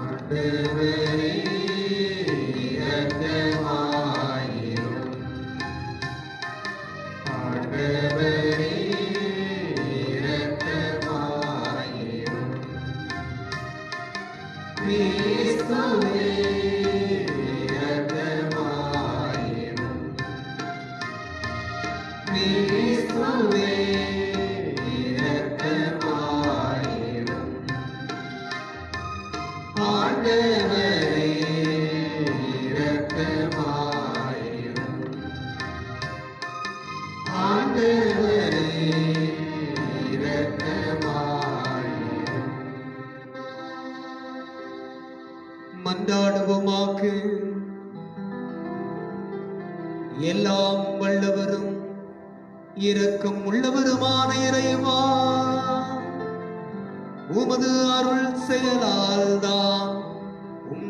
ஆண்டவரே இரக்கமாயிரும். ஆண்டவரே இரக்கமாயிரும். கிறிஸ்துவே இரக்கமாயிரும். கிறிஸ்துவே இரக்கமாயிரும். ஆண்டவரே இரக்கமாயிரும். ஆண்டவரே இரக்கமாயிரும். மன்றாடுவோமாக. எல்லாம் வல்லவரும் இரக்கம் உள்ளவருமான இறைவா, உமது அருள் செயலால் தான்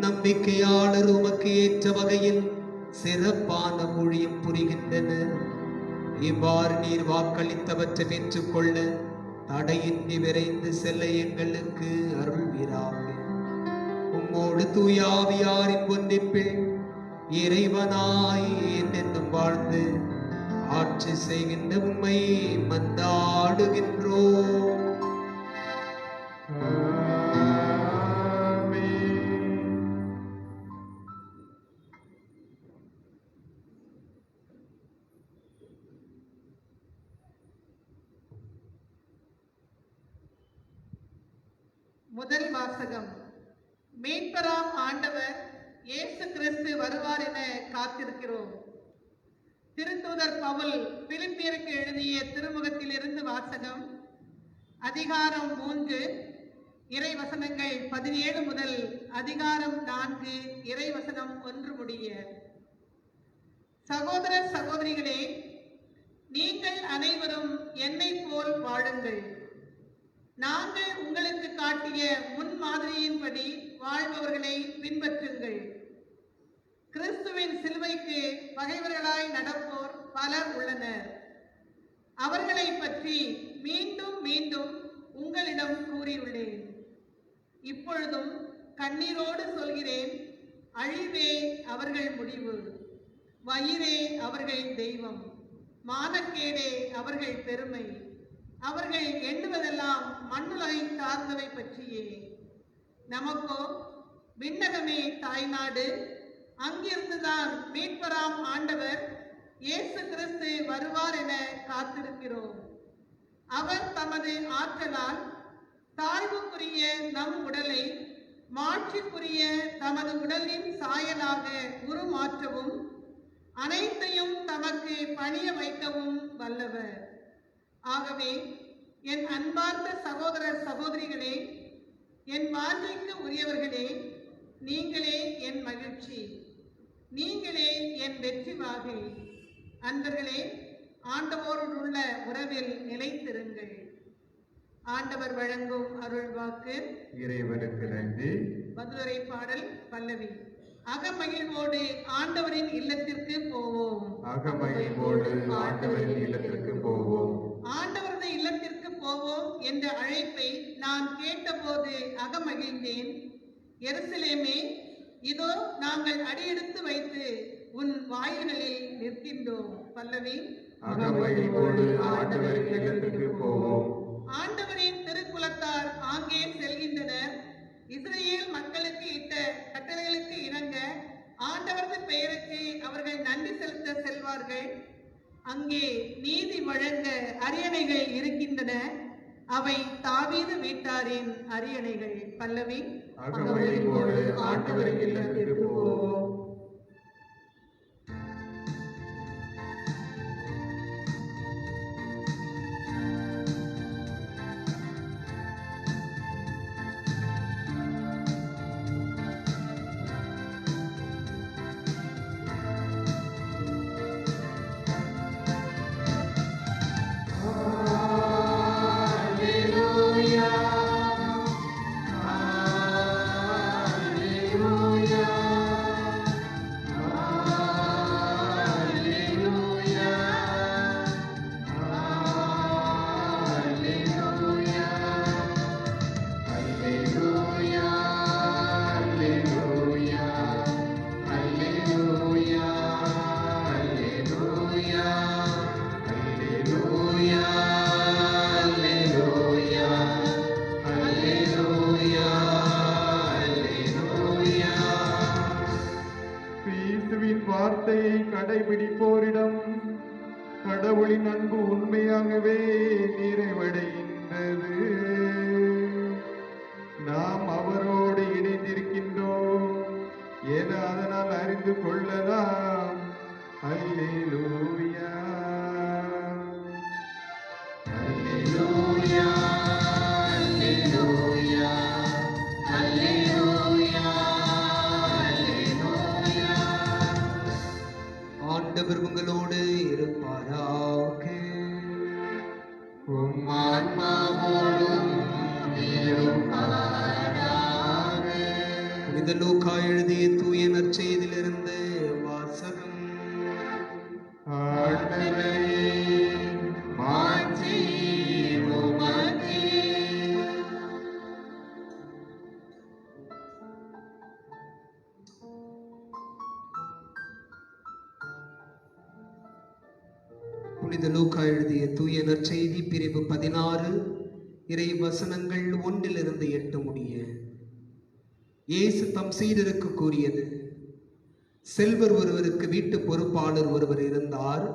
நம்பிக்கையாளர் உமக்கு ஏற்ற வகையில் சிறப்பான ஊழியம் புரிகின்றனர். இவ்வாறு நீர் வாக்களித்தவற்றை பெற்றுக்கொள்ள தடையின்றி விரைந்து செல்ல எங்களுக்கு அருள்வீராக. உம்மோடு தூயாவியாரின் ஒன்றிப்பில் இறைவனாய் என்னென்னும் வாழ்ந்து ஆட்சி செய்கின்ற உம்மை மன்றாடுகின்றோம். முதல் வாசகம். மீட்பராம் ஆண்டவர் இயேசு கிறிஸ்து வருவார் என காத்திருக்கிறோம். திருத்தூதர் பவுல் பிலிப்பியருக்கு எழுதிய திருமுகத்திலிருந்து வாசகம். அதிகாரம் 3 இறைவசனங்கள் 17 முதல் அதிகாரம் 4 இறைவசனம் 1 முடிய. சகோதர சகோதரிகளே, நீங்கள் அனைவரும் என்னைப் போல் வாழுங்கள். நாங்கள் உங்களுக்கு காட்டிய முன்மாதிரியின்படி வாழ்பவர்களை பின்பற்றுங்கள். கிறிஸ்துவின் சிலுவைக்கு பகைவர்களாய் நடப்போர் பலர் உள்ளனர். அவர்களை பற்றி மீண்டும் மீண்டும் உங்களிடம் கூறியுள்ளேன். இப்பொழுதும் கண்ணீரோடு சொல்கிறேன், அழிவே அவர்கள் முடிவு, வயிறே அவர்கள் தெய்வம், மானக்கேடே அவர்கள் பெருமை. அவர்கள் எண்ணுவதெல்லாம் மண்ணுலகை சார்ந்தவை பற்றியே. நமக்கோ விண்ணகமே தாய்நாடு. அங்கிருந்துதான் மீட்பராம் ஆண்டவர் இயேசு கிறிஸ்து வருவார் என காத்திருக்கிறோம். அவர் தமது ஆற்றலால் தாழ்வுக்குரிய நம் உடலை மாட்சிக்குரிய தமது உடலின் சாயலாக உருமாற்றவும் அனைத்தையும் தமக்கு பணிய வைக்கவும் வல்லவர். ஆகவே என் அன்பார்ந்த சகோதர சகோதரிகளே, என் வாஞ்சைக்கு உரியவர்களே, நீங்களே என் மகிழ்ச்சி, நீங்களே என் வெற்றி வாகை. அன்பர்களே, ஆண்டவரோடு உள்ள உறவில் நிலைத்திருங்கள். ஆண்டவர் வழங்கும் அருள் வாக்கு. இறைவனுக்கு நன்றி. மதுரை பாடல் பல்லவி. அகமகிழ்வோடு ஆண்டவரின் இல்லத்திற்கு போவோம். அகமகிழ்வோடு ஆண்டவரின் இல்லத்திற்கு போவோம். ஆண்டவரது இல்லத்திற்கு போவோம் என்ற அழைப்பை நான் கேட்டபோது அகமகிழ்ந்தேன். எருசலேமே, இதோ நாங்கள் அடியெடுத்து வைத்து உன் வாயில்களில் நிற்கின்றோம். பல்லவி. அகமகிழ்வோடு ஆண்டவரின் இல்லத்திற்கு போவோம். ஆண்டவரின் திருக்குலத்தார் ஆங்கே செல்கின்றனர். இஸ்ரேல் மக்களுக்கு இட்ட கட்டளைகளுக்கு இணங்க ஆண்டவரது பெயருக்கு அவர்கள் நன்றி செலுத்த செல்வார்கள். அங்கே நீதி வழங்க அரியணைகள் இருக்கின்றன. அவை தாவீது வீட்டாரின் அரியணைகள். பல்லவி. அகமகிழ்வோடு ஆண்டவரின் இல்லத்திற்கு போவோம். வார்த்தையை கடைபிடிப்போரிடம் கடவுளின் அன்பு உண்மையாகவே நிறைவடைகின்றது. நாம் அவரோடு இணைந்திருக்கின்றோம் என அதனால் அறிந்து கொள்ளலாம். அல்லேலூயா, அல்லேலூயா, அல்லேலூயா, அல்லேலூயா. ஆண்டவர் உங்களோடு இருப்பாராக. உம் ஆன்மாவோடும் இருப்பாராக. புனித லூக்கா எழுதிய தூய நற்செய்தியிலிருந்து வாசகம். ஆண்டவரே, மாட்சி உமக்கே. புனித லூக்கா எழுதிய தூய நற்செய்தி பிரிவு 16 இறை வசனங்கள் 1 8 முடிய. இயேசு தம் சீடருக்கு கூறியது: செல்வர் ஒருவருக்கு வீட்டு பொறுப்பாளர் ஒருவர் இருந்தார்.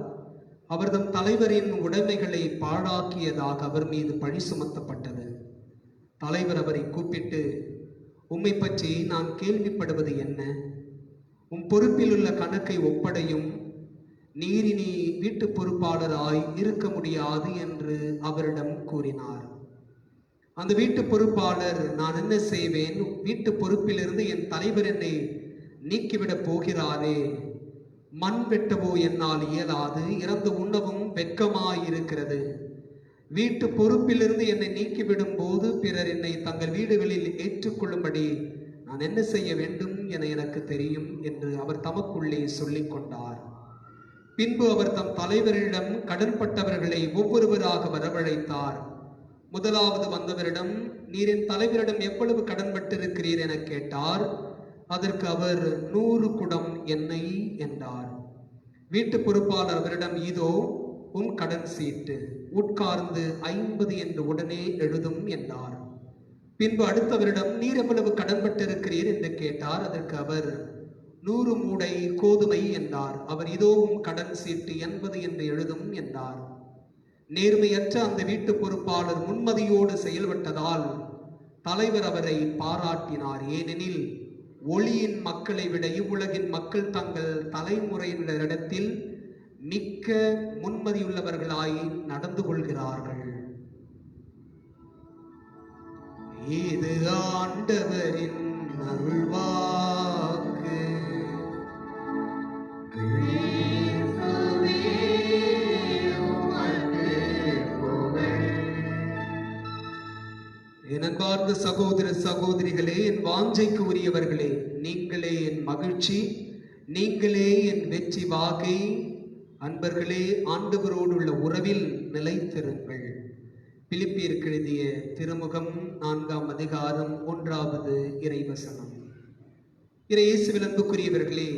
அவர் தம் தலைவரின் உடைமைகளை பாழாக்கியதாக அவர் மீது பழி சுமத்தப்பட்டது. தலைவர் அவரை கூப்பிட்டு, உம்மை பற்றி நான் கேள்விப்படுவது என்ன? உம் பொறுப்பில் உள்ள கணக்கை ஒப்படையும். நீரினி வீட்டு பொறுப்பாளராய் இருக்க முடியாது என்று அவரிடம் கூறினார். அந்த வீட்டு பொறுப்பாளர், நான் என்ன செய்வேன்? வீட்டு பொறுப்பிலிருந்து என் தலைவர் என்னை நீக்கிவிடப் போகிறாரே. மண் வெட்டவோ என்னால் இயலாது, இறந்து உண்ணவும் வெட்கமாயிருக்கிறது. வீட்டு பொறுப்பிலிருந்து என்னை நீக்கிவிடும் போது பிறர் என்னை தங்கள் வீடுகளில் ஏற்றுக்கொள்ளும்படி நான் என்ன செய்ய வேண்டும் என எனக்கு தெரியும் என்று அவர் தமக்குள்ளே சொல்லிக் கொண்டார். பின்பு அவர் தம் தலைவரிடம் கடன்பட்டவர்களை ஒவ்வொருவராக வரவழைத்தார். முதலாவது வந்தவரிடம், நீர் என் தலைவரிடம் எவ்வளவு கடன்பட்டிருக்கிறீர் என கேட்டார். அதற்கு அவர் 100 குடம் எண்ணெய் என்றார். வீட்டு பொறுப்பாளர் அவரிடம், இதோ உம் கடன் சீட்டு, உட்கார்ந்து 50 என்று உடனே எழுதும் என்றார். பின்பு அடுத்தவரிடம், நீர் எவ்வளவு கடன்பட்டிருக்கிறீர் என்று கேட்டார். அதற்கு அவர் 100 மூடை கோதுமை என்றார். அவர், இதோ உம் கடன் சீட்டு 80 என்று எழுதும் என்றார். நேர்மையற்ற அந்த வீட்டு பொறுப்பாளர் முன்மதியோடு செயல்பட்டதால் தலைவர் அவரை பாராட்டினார். ஏனெனில் ஒளியின் மக்களை விட இவ்வுலகின் மக்கள் தங்கள் தலைமுறையினரிடத்தில் மிக்க முன்மதியுள்ளவர்களாய் நடந்து கொள்கிறார்கள். இது ஆண்டவரின் அருள்வாக்கு. அன்பார்ந்த சகோதர சகோதரிகளே, என் வாஞ்சைக்கு உரியவர்களே, நீங்களே என் மகிழ்ச்சி, நீங்களே என் வெற்றி வாகை. அன்பர்களே, ஆண்டவரோடு உள்ள உறவில் நிலைத்திருங்கள். பிலிப்பியருக்கு எழுதிய திருமுகம் 4ஆம் அதிகாரம் 1வது இறைவசனம். இயேசுவில் அன்புக்குரியவர்களே,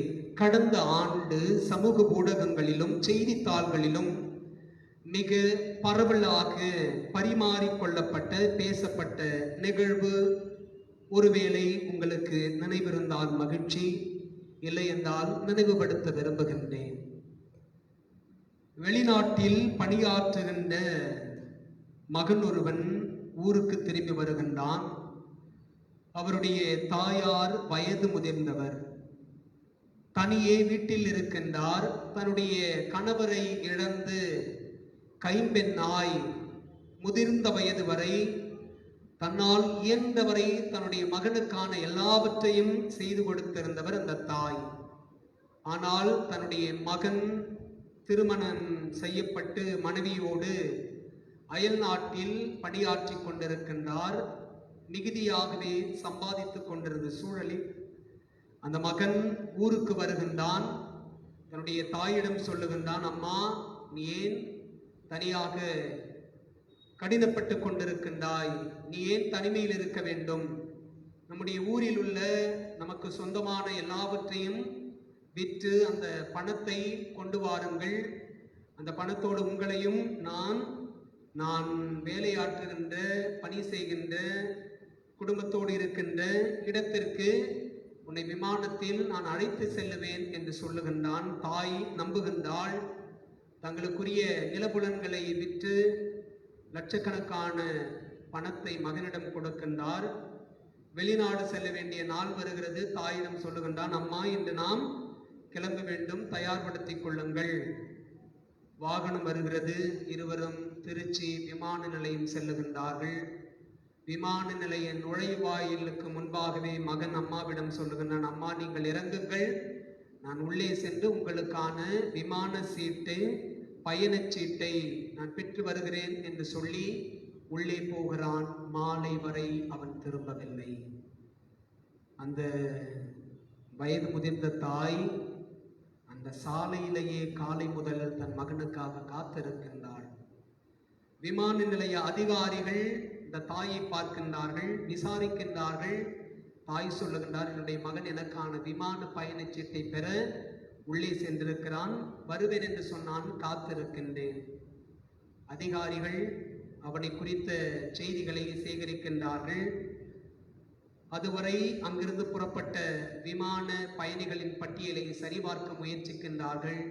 கடந்த ஆண்டு சமூக ஊடகங்களிலும் செய்தித்தாள்களிலும் மிக பரவலாக பரிமாறிக்கொள்ளப்பட்ட பேசப்பட்ட நிகழ்வு ஒருவேளை உங்களுக்கு நினைவிருந்தால் மகிழ்ச்சி, இல்லை என்றால் நினைவுபடுத்த விரும்புகின்றேன். வெளிநாட்டில் பணியாற்றுகின்ற மகன் ஒருவன் ஊருக்கு திரும்பி வருகின்றான். அவருடைய தாயார் வயது முதிர்ந்தவர், தனியே வீட்டில் இருக்கின்றார். தன்னுடைய கணவரை இழந்து கைம்பெண்ணாய் முதிர்ந்த வயது வரை தன்னால் இயன்றவரை தன்னுடைய மகனுக்கான எல்லாவற்றையும் செய்து கொடுத்திருந்தவர் அந்த தாய். ஆனால் தன்னுடைய மகன் திருமணம் செய்யப்பட்டு மனைவியோடு அயல் நாட்டில் பணியாற்றி கொண்டிருக்கின்றார். மிகுதியாகவே சம்பாதித்துக் கொண்டிருந்த சூழலில் அந்த மகன் ஊருக்கு வருகின்றான். தன்னுடைய தாயிடம் சொல்லுகின்றான், அம்மா, நீ ஏன் தனியாக கடினப்பட்டு கொண்டிருக்கின்றாய்? நீ ஏன் தனிமையில் இருக்க வேண்டும்? நம்முடைய ஊரில் உள்ள நமக்கு சொந்தமான எல்லாவற்றையும் விற்று அந்த பணத்தை கொண்டு வாருங்கள். அந்த பணத்தோடு உங்களையும் நான் வேலையாற்றுகின்ற பணி செய்கின்ற குடும்பத்தோடு இருக்கின்ற இடத்திற்கு உன்னை விமானத்தில் நான் அழைத்து செல்லுவேன் என்று சொல்லுகின்றான். தாய் நம்புகின்றாள். தங்களுக்குரிய நிலபுலன்களை விற்று லட்சக்கணக்கான பணத்தை மகனிடம் கொடுக்கின்றார். வெளிநாடு செல்ல வேண்டிய நாள் வருகிறது. தாயிடம் சொல்லுகின்றான், அம்மா, இன்று நாம் கிளம்ப வேண்டும், தயார்படுத்திக் கொள்ளுங்கள். வாகனம் வருகிறது. இருவரும் திருச்சி விமான நிலையம் செல்லுகின்றார்கள். விமான நிலைய நுழைவாயிலுக்கு முன்பாகவே மகன் அம்மாவிடம் சொல்லுகின்றான், அம்மா, நீங்கள் இறங்குங்கள், நான் உள்ளே சென்று உங்களுக்கான விமான சீட்டு, பயணச்சீட்டை நான் பெற்று வருகிறேன் என்று சொல்லி உள்ளே போகிறான். மாலை வரை அவன் திரும்பவில்லை. அந்த வயது முதிர்ந்த தாய் அந்த சாலையிலேயே காலை முதல் தன் மகனுக்காக காத்திருக்கின்றாள். விமான நிலைய அதிகாரிகள் இந்த தாயை பார்க்கின்றார்கள், விசாரிக்கின்றார்கள். தாய் சொல்லுகின்றார், என்னுடைய மகன் எனக்கான விமான பயணச்சீட்டை பெற உள்ளே சென்றிருக்கிறான், வருவேன் என்று சொன்னான், காத்திருக்கின்றேன். அதிகாரிகள் அவனை குறித்த செய்திகளை சேகரிக்கின்றார்கள். அதுவரை அங்கிருந்து புறப்பட்ட விமான பயணிகளின் பட்டியலை சரிபார்க்க முயற்சிக்கின்றார்கள்.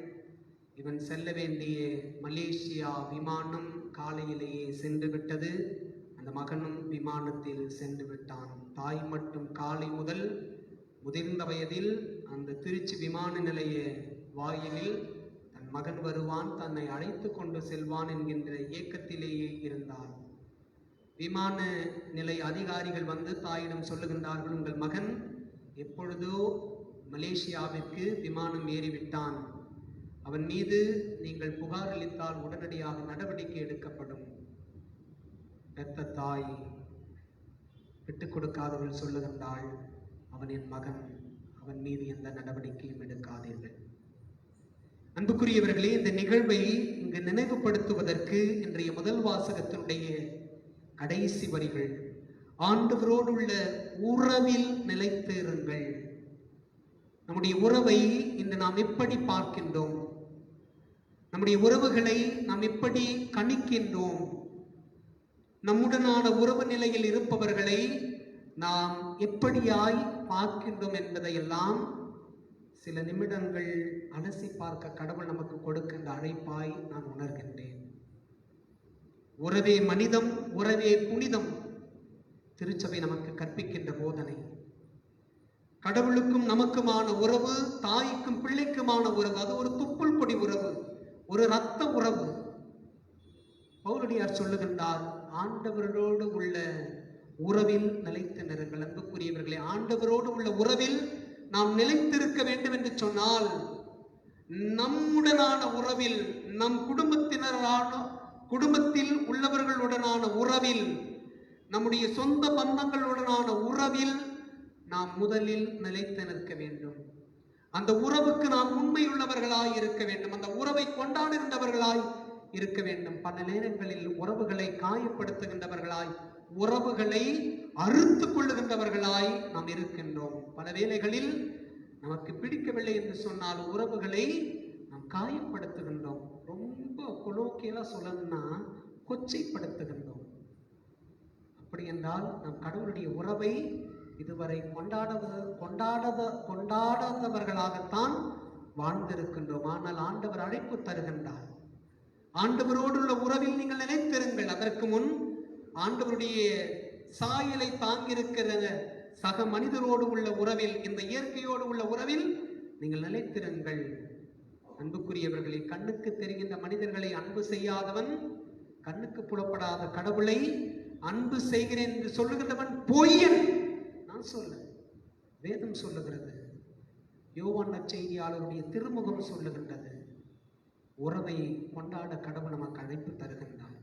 இவன் செல்ல வேண்டிய மலேசியா விமானம் காலையிலேயே சென்று விட்டது. அந்த மகனும் விமானத்தில் சென்று விட்டான். தாய் மட்டும் காலை முதல் முதிர்ந்த வயதில் அந்த திருச்சி விமான நிலைய வாயிலில் தன் மகன் வருவான், தன்னை அழைத்து கொண்டு செல்வான் என்கின்ற ஏக்கத்திலேயே இருந்தார். விமான நிலைய அதிகாரிகள் வந்து தாயிடம் சொல்லுகின்றார்கள், உங்கள் மகன் எப்பொழுதோ மலேசியாவிற்கு விமானம் ஏறிவிட்டான். அவன் மீது நீங்கள் புகார் அளித்தால் உடனடியாக நடவடிக்கை எடுக்கப்படும். பெத்த தாய் விட்டுக் கொடுக்காதவள் சொல்லுகின்றாள், அவன் என் மகன், அவன் மீது எந்த நடவடிக்கையும் எடுக்காதீர்கள். அன்புக்குரியவர்களே, இந்த நிகழ்வை இங்கு நினைவுபடுத்துவதற்கு இன்றைய முதல் வாசகத்தினுடைய கடைசி வரிகள், ஆண்டவரோடு உள்ள உறவில் நிலைத்து இருங்கள். நம்முடைய உறவை இன்று நாம் எப்படி பார்க்கின்றோம்? நம்முடைய உறவுகளை நாம் எப்படி கணிக்கின்றோம்? நம்முடனான உறவு நிலையில் இருப்பவர்களை நாம் எப்படியாய் பார்க்கின்றோம் என்பதையெல்லாம் சில நிமிடங்கள் அலசி பார்க்க கடவுள் நமக்கு கொடுக்கின்ற அழைப்பாய் நான் உணர்கின்றேன். உறவே மனிதம், உறவே புனிதம், திருச்சபை நமக்கு கற்பிக்கின்ற போதனை. கடவுளுக்கும் நமக்குமான உறவு, தாய்க்கும் பிள்ளைக்குமான உறவு, அது ஒரு துப்புள் கொடி உறவு, ஒரு இரத்த உறவு. பவுலடியார் சொல்லுகின்றார், ஆண்டவரோடு உள்ள உறவில் நிலைத்து நிறுங்கள். அன்புக்குரியவர்களே, ஆண்டவரோடு உள்ள உறவில் நாம் நிலைத்திருக்க வேண்டும் என்று சொன்னால், நம்முடனான உறவில், நம் குடும்பத்தில் உள்ளவர்களுடனான உறவில் நம்முடைய சொந்த பந்தங்களுடனான உறவில் நாம் முதலில் நிலைத்து நிற்க வேண்டும். அந்த உறவுக்கு நாம் உண்மையுள்ளவர்களாய் இருக்க வேண்டும். அந்த உறவை கொண்டாடுகின்றவர்களாய் இருக்க வேண்டும். பல நேரங்களில் உறவுகளை காயப்படுத்துகின்றவர்களாய், உறவுகளை அறுத்து கொள்ளுகின்றவர்களாய் நாம் இருக்கின்றோம். பல வேளைகளில் நமக்கு பிடிக்கவில்லை என்று சொன்னால் உறவுகளை நாம் காயப்படுத்துகின்றோம். ரொம்ப கொலோக்கியலா சொல்லணும்னா கொச்சைப்படுத்துகின்றோம். அப்படி என்றால் நாம் கடவுளுடைய உறவை இதுவரை கொண்டாடாதவர்களாகத்தான் வாழ்ந்திருக்கின்றோம். ஆனால் ஆண்டவர் அழைப்பு தருகின்றார். ஆண்டவரோடு உள்ள உறவில் நீங்கள் நிலைத்திருங்கள். அதற்கு முன் ஆண்டவருடைய சாயலை தாங்கியிருக்கிற சக மனிதரோடு உள்ள உறவில், இந்த இயற்கையோடு உள்ள உறவில் நீங்கள் நிலைத்திருங்கள். அன்புக்குரியவர்களே, கண்ணுக்கு தெரிகின்ற மனிதர்களை அன்பு செய்யாதவன் கண்ணுக்கு புலப்படாத கடவுளை அன்பு செய்கிறேன் என்று சொல்லுகின்றவன் பொய்யன். நான் சொல்ல, வேதம் சொல்லுகிறது. யோவான் நற்செய்தியாளருடைய திருமுகம் சொல்லுகின்றது. உறவை கொண்டாட கடவுள் நமக்கு அழைப்பு தருகின்றார்.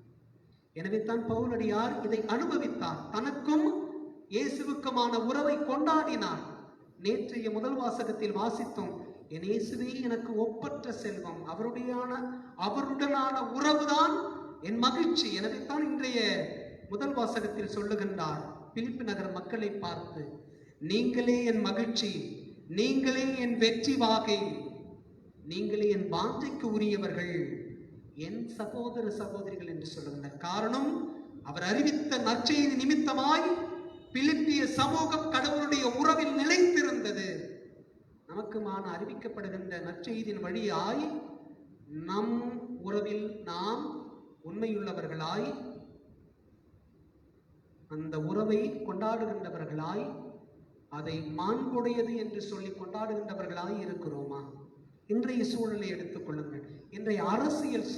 எனவே தான் பவுலடியார் இதை அனுபவித்தார். தனக்கும் இயேசுவுக்குமான உறவை கொண்டாடினார். நேற்றைய முதல் வாசகத்தில் வாசித்தோம், என் இயேசுவே எனக்கு ஒப்பற்ற செல்வம், அவருடனான உறவுதான் என் மகிழ்ச்சி. எனவே தான் இன்றைய முதல் வாசகத்தில் சொல்லுகின்றார், பிலிப்பு நகர் மக்களை பார்த்து, நீங்களே என் மகிழ்ச்சி, நீங்களே என் வெற்றி வாகை, நீங்களே என் வாஞ்சைக்கு உரியவர்கள், என் சகோதர சகோதரிகள் என்று சொல்லுகின்றார். காரணம், அவர் அறிவித்த நற்செய்தி நிமித்தமாய் பிலிப்பிய சமூகம் கடவுளுடைய உறவில் நிலைத்திருந்தது. நமக்குமான அறிவிக்கப்படுகின்ற நற்செய்தியின் வழியாய் நம் உறவில் நாம் உண்மையுள்ளவர்களாய், அந்த உறவை கொண்டாடுகின்றவர்களாய், அதை மாண்புடையது என்று சொல்லி கொண்டாடுகின்றவர்களாய் இருக்கிறோமா? இன்றைய சூழலை எடுத்துக் கொள்ளுங்கள். இன்றைய அரசியல்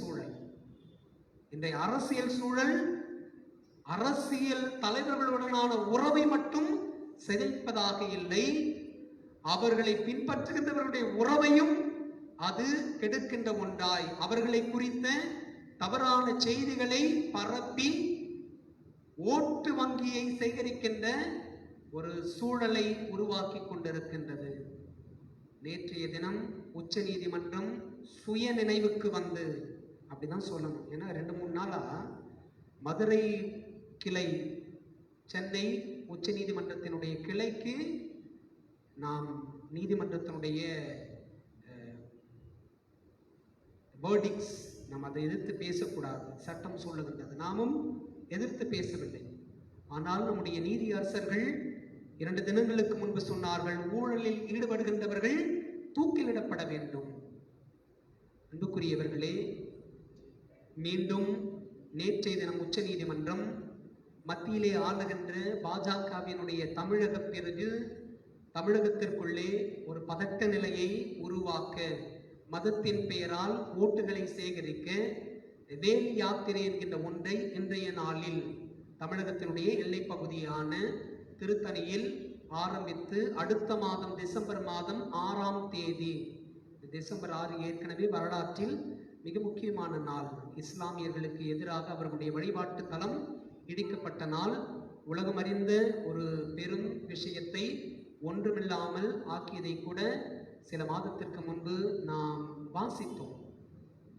சூழல் அரசியல் தலைவர்களுடனான உறவை மட்டும் சிதைப்பதாக இல்லை, அவர்களை பின்பற்றுகின்றவர்களுடைய உறவையும் அது கெடுக்கின்ற ஒன்றாய், அவர்களை குறித்த தவறான செய்திகளை பரப்பி ஓட்டு வங்கியை சேகரிக்கின்ற ஒரு சூழலை உருவாக்கி கொண்டிருக்கின்றது. நேற்றைய தினம் உச்ச நீதிமன்றம் சுய நினைவுக்கு வந்து, அப்படிதான் சொல்லணும், ஏன்னா 2-3 நாளா மதுரை கிளை, சென்னை உச்ச நீதிமன்றத்தினுடைய கிளைக்கு நாம் நீதிமன்றத்தினுடைய வேர்டிக்ஸ், நாம் அதை எதிர்த்து பேசக்கூடாது, சட்டம் சொல்லுகின்றது. நாமும் எதிர்த்து பேசவில்லை. ஆனால் நம்முடைய நீதி அரசர்கள் 2 தினங்களுக்கு முன்பு சொன்னார்கள், ஊழலில் ஈடுபடுகின்றவர்கள் தூக்கிலிடப்பட வேண்டும். அன்புக்குரியவர்களே, மீண்டும் நேற்றைய தினம் உச்ச நீதிமன்றம் மத்தியிலே ஆளுகின்ற பாஜகவினுடைய தமிழக பிரிவு தமிழகத்திற்குள்ளே ஒரு பதட்ட நிலையை உருவாக்க, மதத்தின் பெயரால் ஓட்டுகளை சேகரிக்க வேல் யாத்திரை என்கின்ற ஒன்றை இன்றைய நாளில் தமிழகத்தினுடைய எல்லை பகுதியான திருத்தணியில் ஆரம்பித்து அடுத்த மாதம் டிசம்பர் மாதம் 6ஆம் தேதி, டிசம்பர் 6 ஏற்கனவே வரலாற்றில் மிக முக்கியமான நாள். இஸ்லாமியர்களுக்கு எதிராக அவர்களுடைய வழிபாட்டு தலம் இடிக்கப்பட்ட நாள். உலகம் அறிந்த ஒரு பெரும் விஷயத்தை ஒன்றுமில்லாமல் ஆக்கியதை கூட சில மாதத்திற்கு முன்பு நாம் வாசித்தோம்.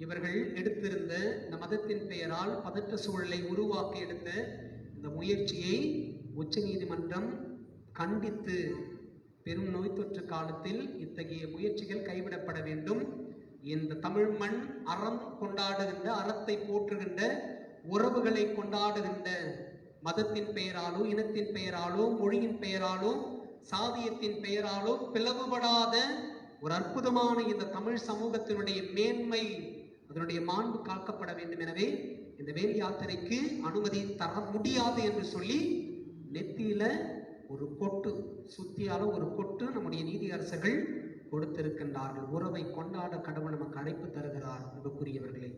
இவர்கள் எடுத்திருந்த இந்த மதத்தின் பெயரால் பதற்ற சூழலை உருவாக்க எடுத்த இந்த முயற்சியை உச்ச நீதிமன்றம் கண்டித்து, பெரும் நோய் தொற்று காலத்தில் இத்தகைய முயற்சிகள் கைவிடப்பட வேண்டும், இந்த தமிழ் மண் அறம் கொண்டாடுகின்ற, அறத்தை போற்றுகின்ற, உறவுகளை கொண்டாடுகின்ற, மதத்தின் பெயராலோ இனத்தின் பெயராலோ மொழியின் பெயராலோ சாதியத்தின் பெயராலோ பிளவுபடாத ஒரு அற்புதமான இந்த தமிழ் சமூகத்தினுடைய மேன்மை, அதனுடைய மாண்பு காக்கப்பட வேண்டும். எனவே இந்த வேல் யாத்திரைக்கு அனுமதி தர முடியாது என்று சொல்லி நெத்தியில ஒரு கொட்டு, சுத்தியால ஒரு கொட்டு நம்முடைய நீதி அரசர்கள் கொடுத்திருக்கின்றார்கள். உறவை கொண்டாட கடவுள் நமக்கு அழைப்பு தருகிறார். அன்புக்குரியவர்களே,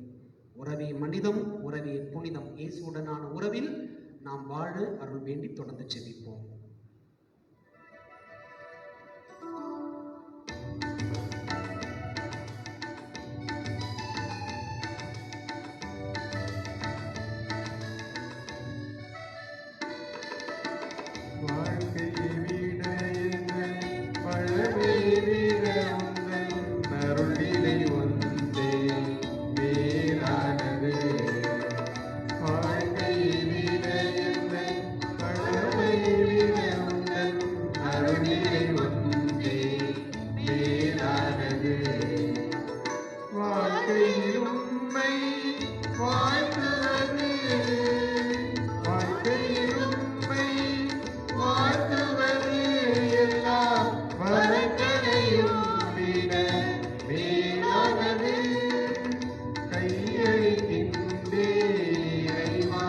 உறவே மனிதம், உறவே புனிதம். இயேசுவுடனான உறவில் நாம் வாழ அருள் வேண்டி தொடர்ந்து செபிப்போம். வாழ்க்கையில் உம்மை வாழ்த்துவது, வாழ்க்கையில் உம்மை வாழ்த்துவது எல்லா வரங்களையும் விட மேலானது. கையளிக்கின்றேன் இறைவா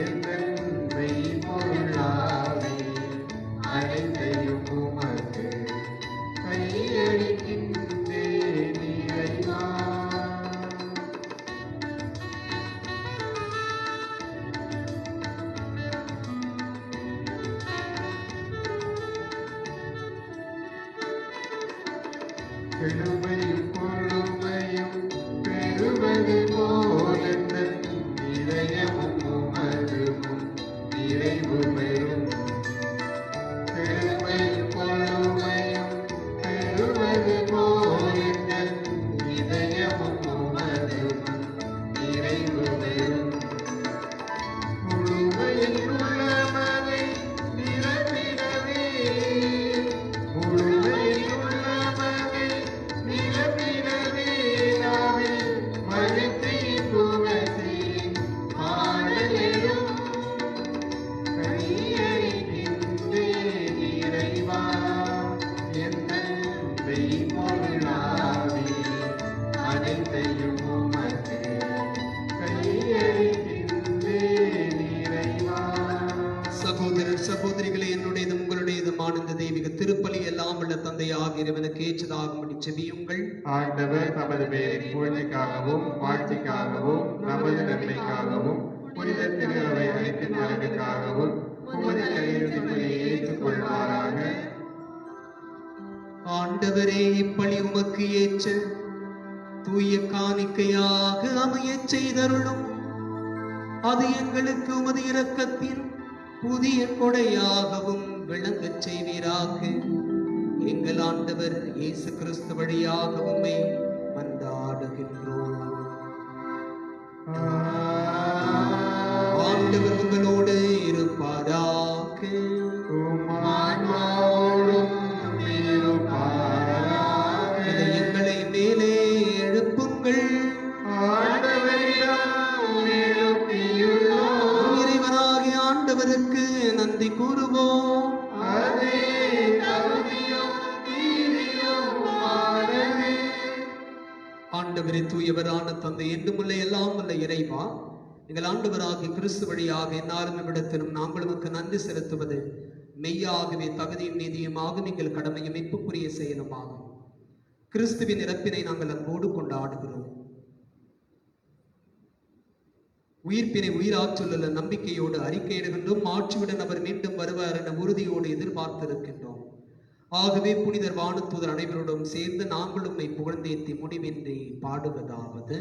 எந்தன் மெய்ப்பொருளாவே, அனைத்தையும் உமக்கு கையளிக்கின்றேன் இறைவா. கிருபையும் பொறுமையும் பெறுவது போல எந்தன் இதயமும் உமது முன் நிறைவு பெறும். கிருபையும் பொறுமையும் பெறுவது போல எந்தன் இதயமும் உமது முன் நிறைவு பெறும். முழுமையில் உள்ளமதை நிரப்பிடவே, முழுமையில் உள்ளமதை நிரப்பிடவே நாவை மகிழ்ச்சி புகழ்ச்சி பாடலும். கையளிக்கின்றேன் இறைவா எந்தன் மெய்ப்பொருளாவே, அனைத்தையும் உமக்கு கையளிக்கின்றேன் இறைவா. சகோதரர் சகோதரிகளே, என்னுடையதும் உங்களுடையதுமான இந்த தெய்வீக திருப்பலி எல்லாம் உள்ள தந்தையாக இறைவனுக்கு ஏற்றதாகும்படி செபியுங்கள். ஆண்டவர் தமது பெயரின் புகழ்ச்சிக்காகவும் வாழ்ச்சிக்காகவும் நமது நன்மைக்காகவும் புனித திரு அவை அனைத்தின் நலனுக்காகவும் உமது கையெழுத்துக்களை ஏற்றுக்கொள்வாராக. ஆண்டவரே, இப்பலி உமக்கு ஏற்ற தூய காணிக்கையாக அமையச் செய்தருளும். அது எங்களுக்கு உமது இரக்கத்தின் புதிய கொடையாகவும் விளங்கச் செய்வீராக. எங்கள் ஆண்டவர் இயேசு கிறிஸ்து வழியாக உம்மை மன்றாடுகின்றோம். ஆண்டவர் உங்களோடு இருப்பாராக. உம் ஆன்மாவோடும் இருப்பாராக. எங்களை மேலே எழுப்புங்கள். ஆண்டவரிடம் எழுப்பியுள்ளோம். இறைவனாகிய ஆண்டவருக்கு நன்றி கூறுவோம். அதே தகுதியும் நீதியுமானது. ஆண்டவரே, தூயவரான தந்தை, என்றுமுள்ள எல்லாம் உள்ள இறைவா, எங்கள் ஆண்டவராகிய கிறிஸ்து வழியாக எந்நாளும் இவ்விடத்திலும் நாங்கள் உமக்கு நன்றி செலுத்துவது மெய்யாகவே தகுதியும் நீதியுமாக நீங்கள் கடமையும் மீட்புக்குரிய செயலுமாகும். கிறிஸ்துவின் இறப்பினை நாங்கள் அன்போடு கொண்டாடுகிறோம். உயிர்ப்பினை உயிராற்றலுள்ள நம்பிக்கையோடு அறிக்கையிடுகின்றோம். ஆட்சியுடன் அவர் மீண்டும் வருவார் என உறுதியோடு எதிர்பார்த்திருக்கின்றோம். ஆகவே புனிதர் வானதூதர் அனைவரோடும் சேர்ந்து நாங்கள் உம்மை புகழ்ந்தேத்தி முடிவின்றி பாடுவதாவது: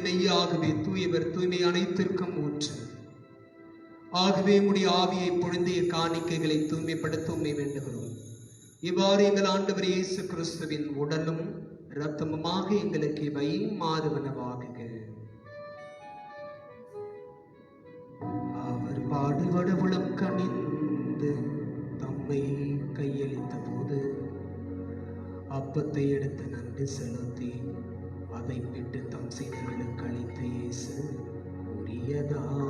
மெய்யாகவே தூயவர், தூய்மை அனைத்திற்கும் ஊற்று. ஆகவே உம்முடைய ஆவியை பொழிந்திய காணிக்கைகளை தூய்மைப்படுத்த உம்மை வேண்டுகிறோம். இவ்வாறு எங்கள் ஆண்டவர் இயேசு கிறிஸ்துவின் உடலும் இரத்தமுமாக எங்களுக்கு இவை மாறுவனவாகுக. அவர் பாடுபட உளம் கனிந்து தம்மை கையளித்த போது அப்பத்தை எடுத்து நன்றி செலுத்தி அதை விட்டு தம் சீடர்களுக்கு அளித்த இயேசு கூறியதாவது: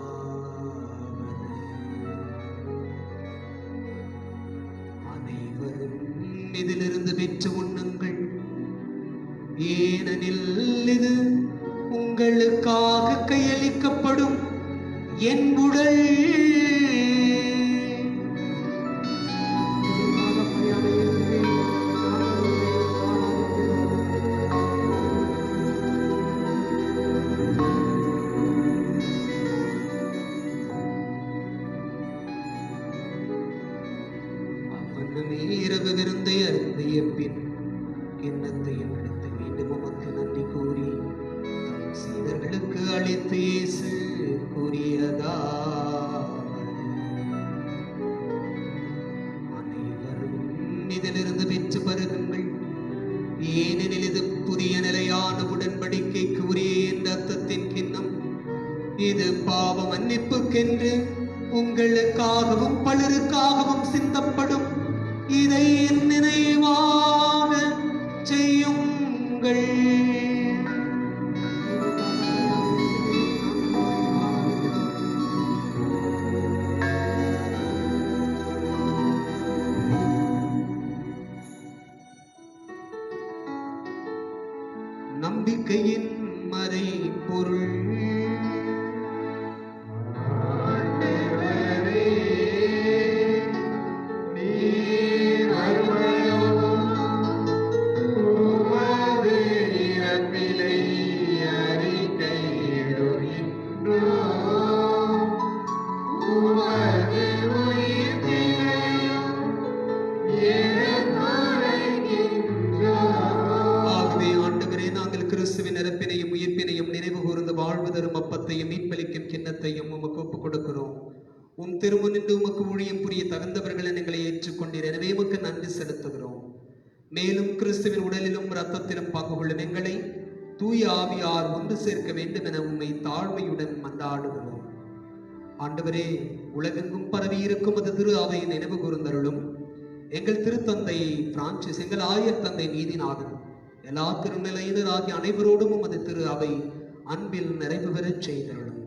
அனைவரும் இதிலிருந்து பெற்று உண்ணுங்கள், ஏனெனில் இது உங்களுக்காக உங்களுக்காக கையளிக்கப்படும் என் உடல். அவ்வண்ணமே இரவு விருந்தை அருந்திய பின் கிண்ணத்தையும் எடுத்து மீண்டும் உமக்கு நன்றி கூறி தம் சீடர்களுக்கு அளித்து இயேசு கூறியதாவது, அனைவரும் இதிலிருந்து பெற்று பருகுங்கள். ஏனெனில் இது புதிய நிலையான உடன்படிக்கைக்கு உரிய என் ரத்தத்தின் கிண்ணம். இது பாவ மன்னிப்புக்கென்று உங்களுக்காகவும் பலருக்காகவும் சிந்தப்படும். இதை என் நினைவாக செய்யுங்கள். நம்பிக்கையின் மறை பொருள். ஆண்டவரே, நீர் வருமளவும் உமது இறப்பினை அறிக்கையிடுகின்றோம். உமது உயிர்ப்பினையும் எடுத்துரைக்கின்றோம். ஆகவே ஆண்டவரே, நாங்கள் கிறிஸ்துவின் இறப்பினையும் உயிர்ப்பினையும் நினைவு கூர்ந்து வாழ்வு தரும் அப்பத்தையும் மீட்பளிக்கும் கிண்ணத்தையும் உமக்கு ஒப்புக் கொடுக்கிறோம். உம் திருமுன் நின்று உமக்கு ஊழியம் புரிய தகுந்தவர்கள் எங்களை ஏற்றுக்கொண்டீர். எனவே உமக்கு நன்றி செலுத்துகிறோம். மேலும் கிறிஸ்துவின் உடலிலும் இரத்தத்திலும் பங்கு கொள்ளும் எங்களை தூய ஆவியார் ஒன்று சேர்க்க வேண்டும் என உம்மை தாழ்மையுடன் மன்றாடுகிறோம். ஆண்டவரே, உலகெங்கும் பரவி இருக்கும் அது திரு அவையை நினைவு கூர்ந்தருளும். எங்கள் திருத்தந்தை பிரான்சிஸ், எங்கள் ஆயர் தந்தை நீதிநாதன், எல்லா திருநிலையினர் ஆகிய அனைவரோடும் உமது திரு அவை அன்பில் நிறைவு பெறச் செய்தருளும்.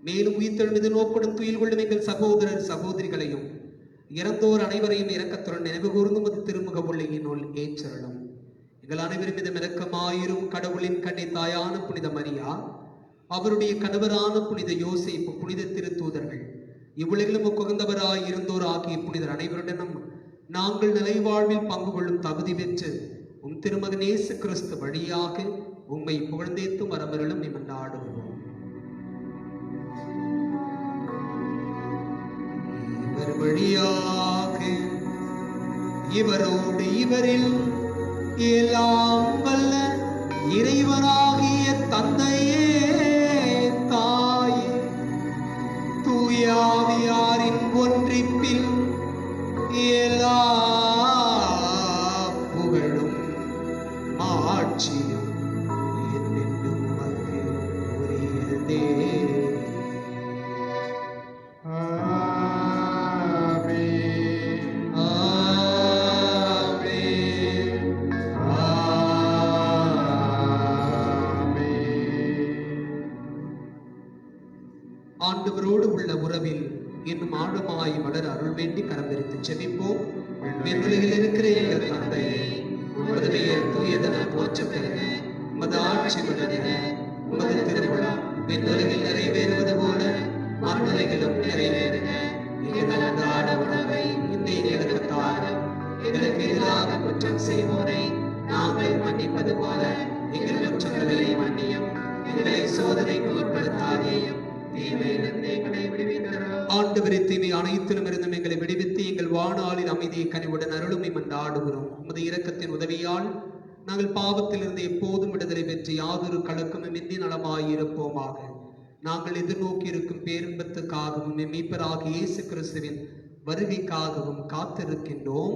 மேலும் உயிர்த்தெழுந்து நோக்குடன் துயில் கொள்ளும் எங்கள் சகோதரர் சகோதரிகளையும் இறந்தோர் அனைவரையும் இரக்கத்துடன் நினைவு கூர்ந்து உமது திருமுக ஒளியினுள் ஏற்றருளும். எங்கள் அனைவரும் மீதும் இரக்கமாயிரும். கடவுளின் கண்ணை தாயான புனித மரியா, அவருடைய கணவரான புனித யோசேப்பு, புனித திருத்தூதர்கள், இவ்வுலகிலும் உகந்தவராய் இருந்தோர் ஆகிய புனிதர் அனைவருடனும் நாங்கள் நிலை வாழ்வில் பங்கு கொள்ளும் தகுதி பெற்று உம் திருமகன் இயேசு கிறிஸ்து வழியாக உம்மை புகழ்ந்தேத்தும் வரமருளும் நிமண்டாடுவோம். இவர் வழியாக இவரோடு இவரில் எல்லாம் வல்ல இறைவனாகிய தந்தையே, தாயே, தூயாவியாரின் ஒன்றிப்பில் எல்லா புகழும் ஆட்சியும் என்றென்றும் உமக்கு உரியதே. ஆமென். ஆமென். ஆண்டவரோடு உள்ள உறவில் இன்னும் ஆழமாய் வளர அருள் வேண்டி கரம் விரித்து செபிப்போம். விண்ணுலகில் இருக்கிற எங்கள் தந்தையே, உமது பெயர் தூயதென போற்றப் பெறுக. உமது ஆட்சி வருக. உமது திருவுளம் விண்ணுலகில் நிறைவேறுவது போல மண்ணுலகிலும் நிறைவேறுக. எங்கள் அன்றாட உணவை இன்று எங்களுக்கு தாரும். எங்களுக்கு எதிராக குற்றம் செய்வோரை நாங்கள் மன்னிப்பது போல எங்கள் குற்றங்களை மன்னியும். எங்களை சோதனைக்கு உட்படுத்தாதேயும், தீமையிலிருந்து எங்களை விடுவித்தருளும். ஆண்டவரே, தீமை அனைத்திலும் இருந்தும் எங்களை விடுவித்து எங்கள் வாழ்நாளில் அமைதியை கனிவுடன் அருளுமை மன்றாடுகிறோம். உமது இரக்கத்தின் உதவியால் நாங்கள் பாவத்திலிருந்து எப்போதும் விடுதலை பெற்று யாதொரு கலக்கமும் இன்றி நலமாயிருப்போமாக. நாங்கள் எதிர்நோக்கி இருக்கும் பேரின்பத்துக்காகவும் மீட்பராகிய இயேசு கிறிஸ்துவின் வருகைக்காகவும் காத்திருக்கின்றோம்.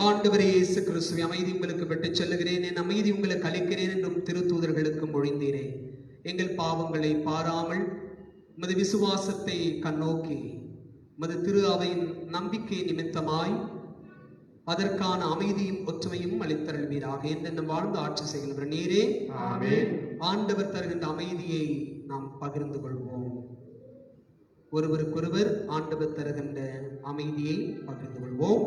ஆண்டவரே இயேசு கிறிஸ்துவே, அமைதி உங்களுக்கு விட்டுச் செல்லுகிறேன், என் அமைதி உங்களுக்கு அளிக்கிறேன் என்றும் திருத்தூதர்களுக்கு மொழிந்தீரே. எங்கள் பாவங்களை பாராமல் உமது விசுவாசத்தை கண்ணோக்கி உமது திரு அவையின் நம்பிக்கை நிமித்தமாய் அதற்கான அமைதியும் ஒற்றுமையும் அளித்தருள்வீராக. என்றென்னும் வாழ்ந்து ஆட்சி செய்கின்ற நீரே. ஆமென். ஆண்டவர் தருகின்ற அமைதியை நாம் பகிர்ந்து கொள்வோம். ஒருவருக்கொருவர் ஆண்டவர் தருகின்ற அமைதியை பகிர்ந்து கொள்வோம்.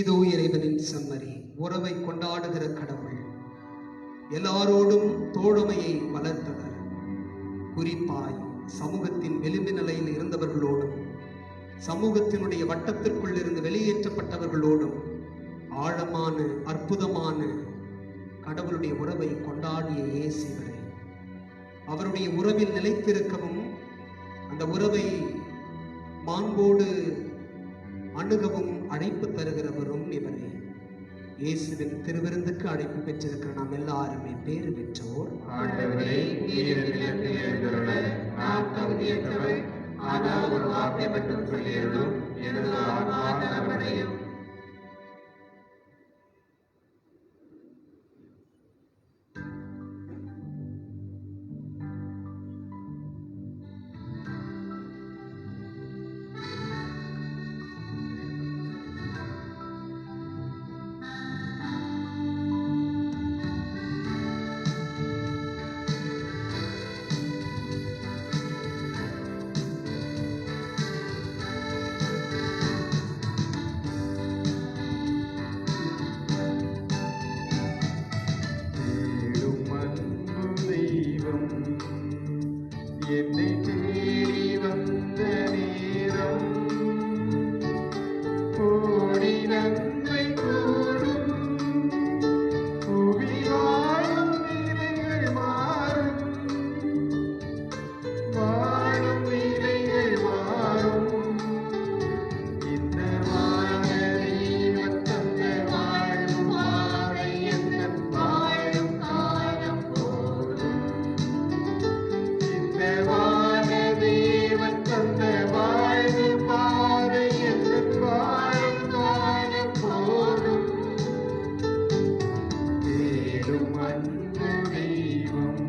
இதோ இறைவனின் செம்மறி, உறவை கொண்டாடுகிற கடவுள், எல்லாரோடும் தோழமையை வளர்த்தவர். குறிப்பாய் சமூகத்தின் விளிம்பு நிலையில் இருந்தவர்களோடும் சமூகத்தினுடைய வட்டத்திற்குள் இருந்து வெளியேற்றப்பட்டவர்களோடும் ஆழமான அற்புதமான கடவுளுடைய உறவை கொண்டாடிய இயேசுவரை, அவருடைய உறவில் நிலைத்திருக்கவும் அந்த உறவை மாண்போடு அணுகவும் அழைப்பு தருகிறவரும் இவரே. இயேசுவின் திருவிருந்துக்கு அழைப்பு பெற்றிருக்கிற நாம் எல்லாருமே பேறு பெற்றோர். ஆண்டவரே, நீர் என்னிடத்தில் எழுந்தருள நான் தகுதியற்றவர். ஆனால் ஒரு வார்த்தை மட்டும் சொல்லியருளும், எனது ஆன்மா நலமடையும். தேடும் அன்பு தெய்வம் என்னை தேடி வந்த நேரம், கோடி நன்மை கூடும் புவி வாழும் நிலைகள் மாறும், வாழும் நிலைகள் மாறும். இந்த வானதீவன் தந்த வாழும் பாதை எந்தன் வாழும் காலம் போதும். இந்த வானதீவன் தந்த வாழும் பாதை எந்தன் வாழும் காலம் போதும். தேடும் அன்பு தெய்வம்.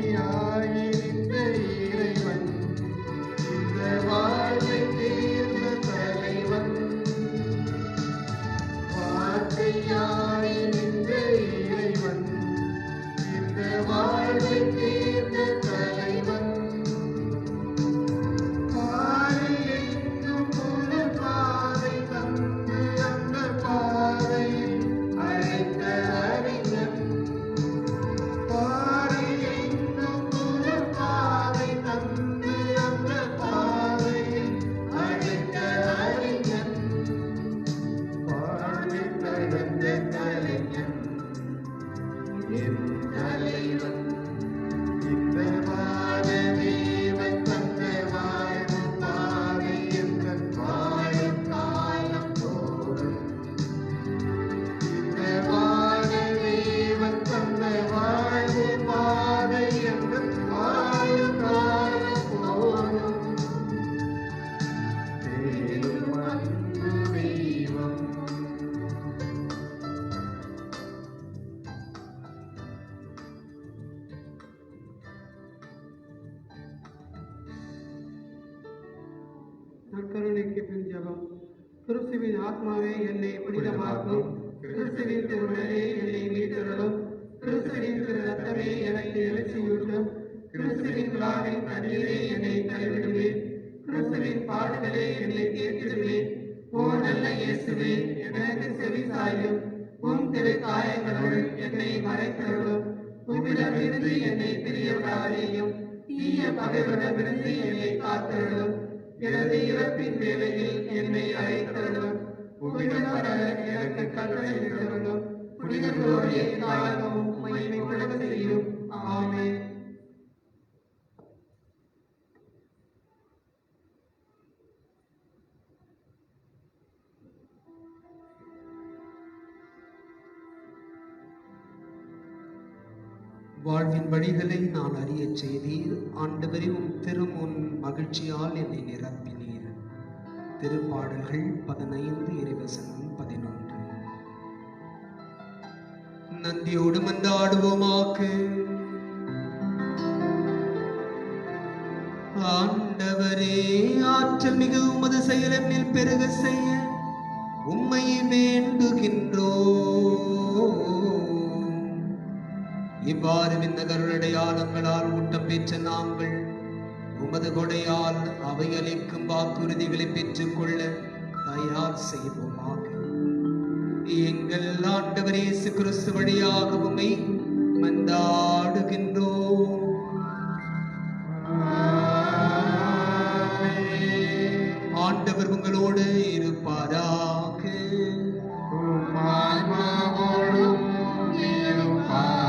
வார்த்தையாயிருந்த இறைவன், இந்த வாழ்வை தேர்ந்த தலைவன். வார்த்தையாயிருந்த இறைவன், இந்த வாழ்வை தேர்ந்த தலைவன். பாரில் எங்கும் ஒரு பாதை தந்து அந்த பாதையில் அழைத்த அறிஞன். பாரில் எங்கும் ஒரு பாதை தந்து அந்த பாதையில் அழைத்த அறிஞன். வாழ்வை கடந்த கலைஞன் என் தலைவன். இந்த வானதேவன் தந்த வாழும் பாதை எந்தன் வாழும் காலம் போதும். இந்த வானதேவன் தந்த வாழும் பாதை எந்தன் வாழும் காலம் போதும். தேடும் அன்பு தெய்வம். நற்கருணைக்கு பின் ஜெபம். கிறிஸ்துவின் ஆத்மாவே என்னை புனிதமாக்கும். கிறிஸ்துவின் திருவுடலே என்னை மீட்டருளும். கிறிஸ்துவின் திரு ரத்தமே எனக்கு எழுச்சியூட்டும். கிறிஸ்துவின் விழாவின் கண்ணீரே என்னை கைவிடுமே. கிறிஸ்துவின் பாடுகளே என்னை தேற்றிடுமே. ஓ நல்ல இயேசுவே, எனக்கு செவி சாயும். உம் திரு காயங்களோடு என்னை மறைத்தருளும். உம்மிடமிருந்து என்னை பிரிய விடாதேயும். தீய பகைவரிடமிருந்து என்னை காத்தருளும். எனது இறப்பின் வேளையில் என்னை அழைத்தருளும். உம்மிடம் வர எனக்கு கட்டளையிட்டருளும். புனிதர்களோடு எக்காலமும் உம்மை புகழ செய்யும். ஆமென். வாழ்வின் வழிகளை நான் அறியச் அருளச் செய்தீர். ஆண்டவரே, உம் திருமுன் மகிழ்ச்சியால் என்னை நிரப்பினீர். திருப்பாடல்கள் 15 இறைவசனம் 11. நந்தியோடு மன்றாடுவோமாக்கு. ஆண்டவரே, ஆற்றல் மிகு உமது செயலில் பெருக செய்ய உம்மை வேண்டுகின்றோம். இவ்வாறு விண்ணகருடையாளங்களால் ஊட்டம் பெற்ற நாங்கள் உமது கொடையால் அவை அளிக்கும் வாக்குறுதிகளை பெற்றுக்கொள்ள தயார் செய்வோமாக. எங்கள் ஆண்டவர் இயேசு கிறிஸ்து வழியாக உம்மை மன்றாடுகின்றோம். ஆண்டவர் உங்களோடு இருப்பாராக. உம் ஆன்மாவோடும் இருப்பாராக.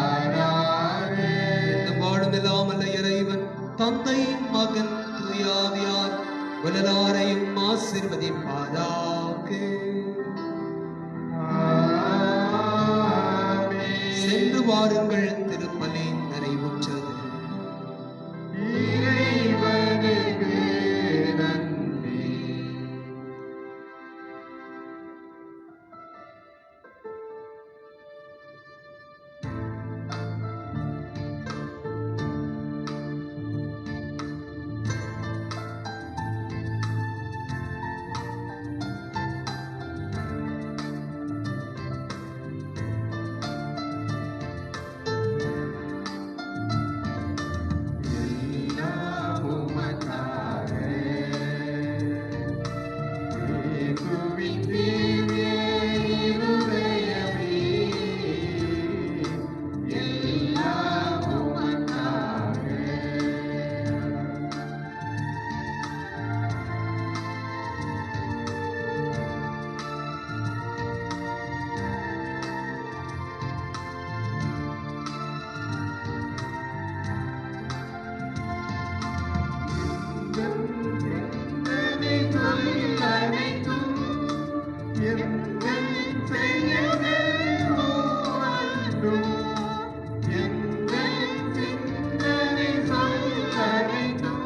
என்னும் வாழும் எல்லாம் அல்ல இறைவன் தந்தை, மகன், தூயாவியார் வல்லலாரையும் ஆசீர்வதிப்பாராக. சென்று வாருங்கள், திருப்பலி நிறைவுற்றது. இறைவனுக்கு நன்றி. எல்லாம் உமக்காக. இயேசுவின் திவ்ய இருதயமே, எல்லாம் உமக்காக. எந்தனை சொல் அனைத்தும், எந்தன் செயல்கள் ஒவ்வொன்றும், எந்தன் சிந்தனை சொல் அனைத்தும்,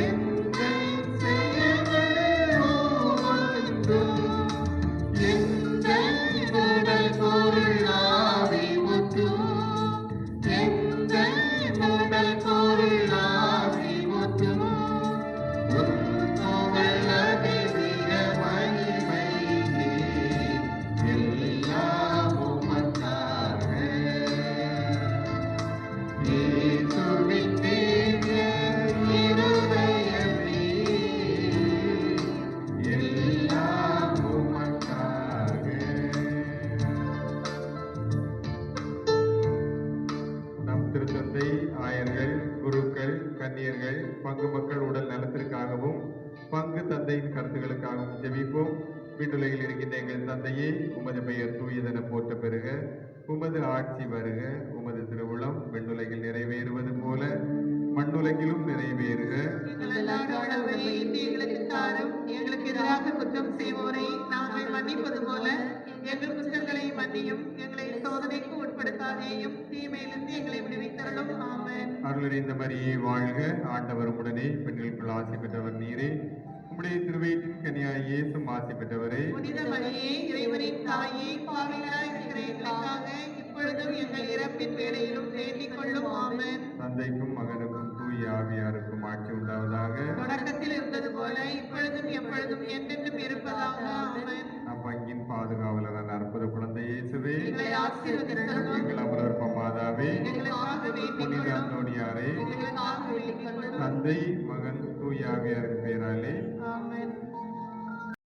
எந்தன் செயல்கள் ஒவ்வொன்றும், எந்தன் உடல் பொருள் ஆவி ஒற்றும், எந்தன் உடல் பொருள் ஆவி ஒற்றும், உன் புகழ் அதிவிக மகிமைக்கே, எல்லாம் உமக்காக. இயேசுவின் திவ்ய இருதயமே, எல்லாம் உமக்காக. நம் திருத்தந்தை, ஆயர்கள், குருக்கள், கன்னியர்கள், பங்கு மக்கள் உடல் நலத்திற்காகவும் பங்கு தந்தையின் கருத்துக்களுக்காகவும் ஜெபிப்போம். வீட்டுலகில் இருக்கின்ற எங்கள் தந்தையே, உமது பெயர் தூயதென போற்ற பெறுக. உமது ஆட்சி வருக. உமது திருவுளம் விண்ணுலகில் நிறைவேறுவது போல மண்ணுலகிலும் நிறைவேறுக. எங்கள் அன்றாட உணவை இன்று எங்களுக்கு தாரும். எங்களுக்கு எதிராக குற்றம் செய்வோரை நாங்கள் மன்னிப்பது போல எங்கள் குற்றங்களை மன்னியும். எங்களை சோதனைக்கு உட்படுத்தாதேயும், தீமையிலிருந்து எங்களை விடுவித்தருளும். ஆமென். அருளிறைந்த மரியே வாழ்க. ஆண்டவர் உடனே பெண்களுக்குள் ஆசி பெற்றவர் நீரே. உம்முடைய திருவயிற்றின் கனியாய் இயேசும் ஆசி பெற்றவரே. புனித மரியே, இறைவனின் தாயே, பாவிகளாய் இருக்கிற எங்களுக்காக இப்பொழுதும் எங்கள் இறப்பின் வேளையிலும் வேண்டிக் கொள்ளும். ஆமென். தந்தைக்கும் மகனுக்கும் தூய ஆவியாருக்கும் ஆட்சி உண்டாவதாக. தொடக்கத்தில் இருந்தது போல இப்பொழுதும் எப்பொழுதும் என்றென்றும் இருப்பதாக. ஆமென். அப்பங்கின் பாதுகாவலரான அற்புத குழந்தை இயேசுவே, எங்களை ஆசீர்வதித்தருளும். எங்கள் அமரர்ப்ப மாதாவே, எங்களுக்காக வேண்டிக் புனித கொள்ளும். அந்தோணியாரே, எங்களுக்காக வேண்டிக் கொள்ளும். தந்தை, மகன், தூய ஆவியாரின் பெயராலே ஆமென்.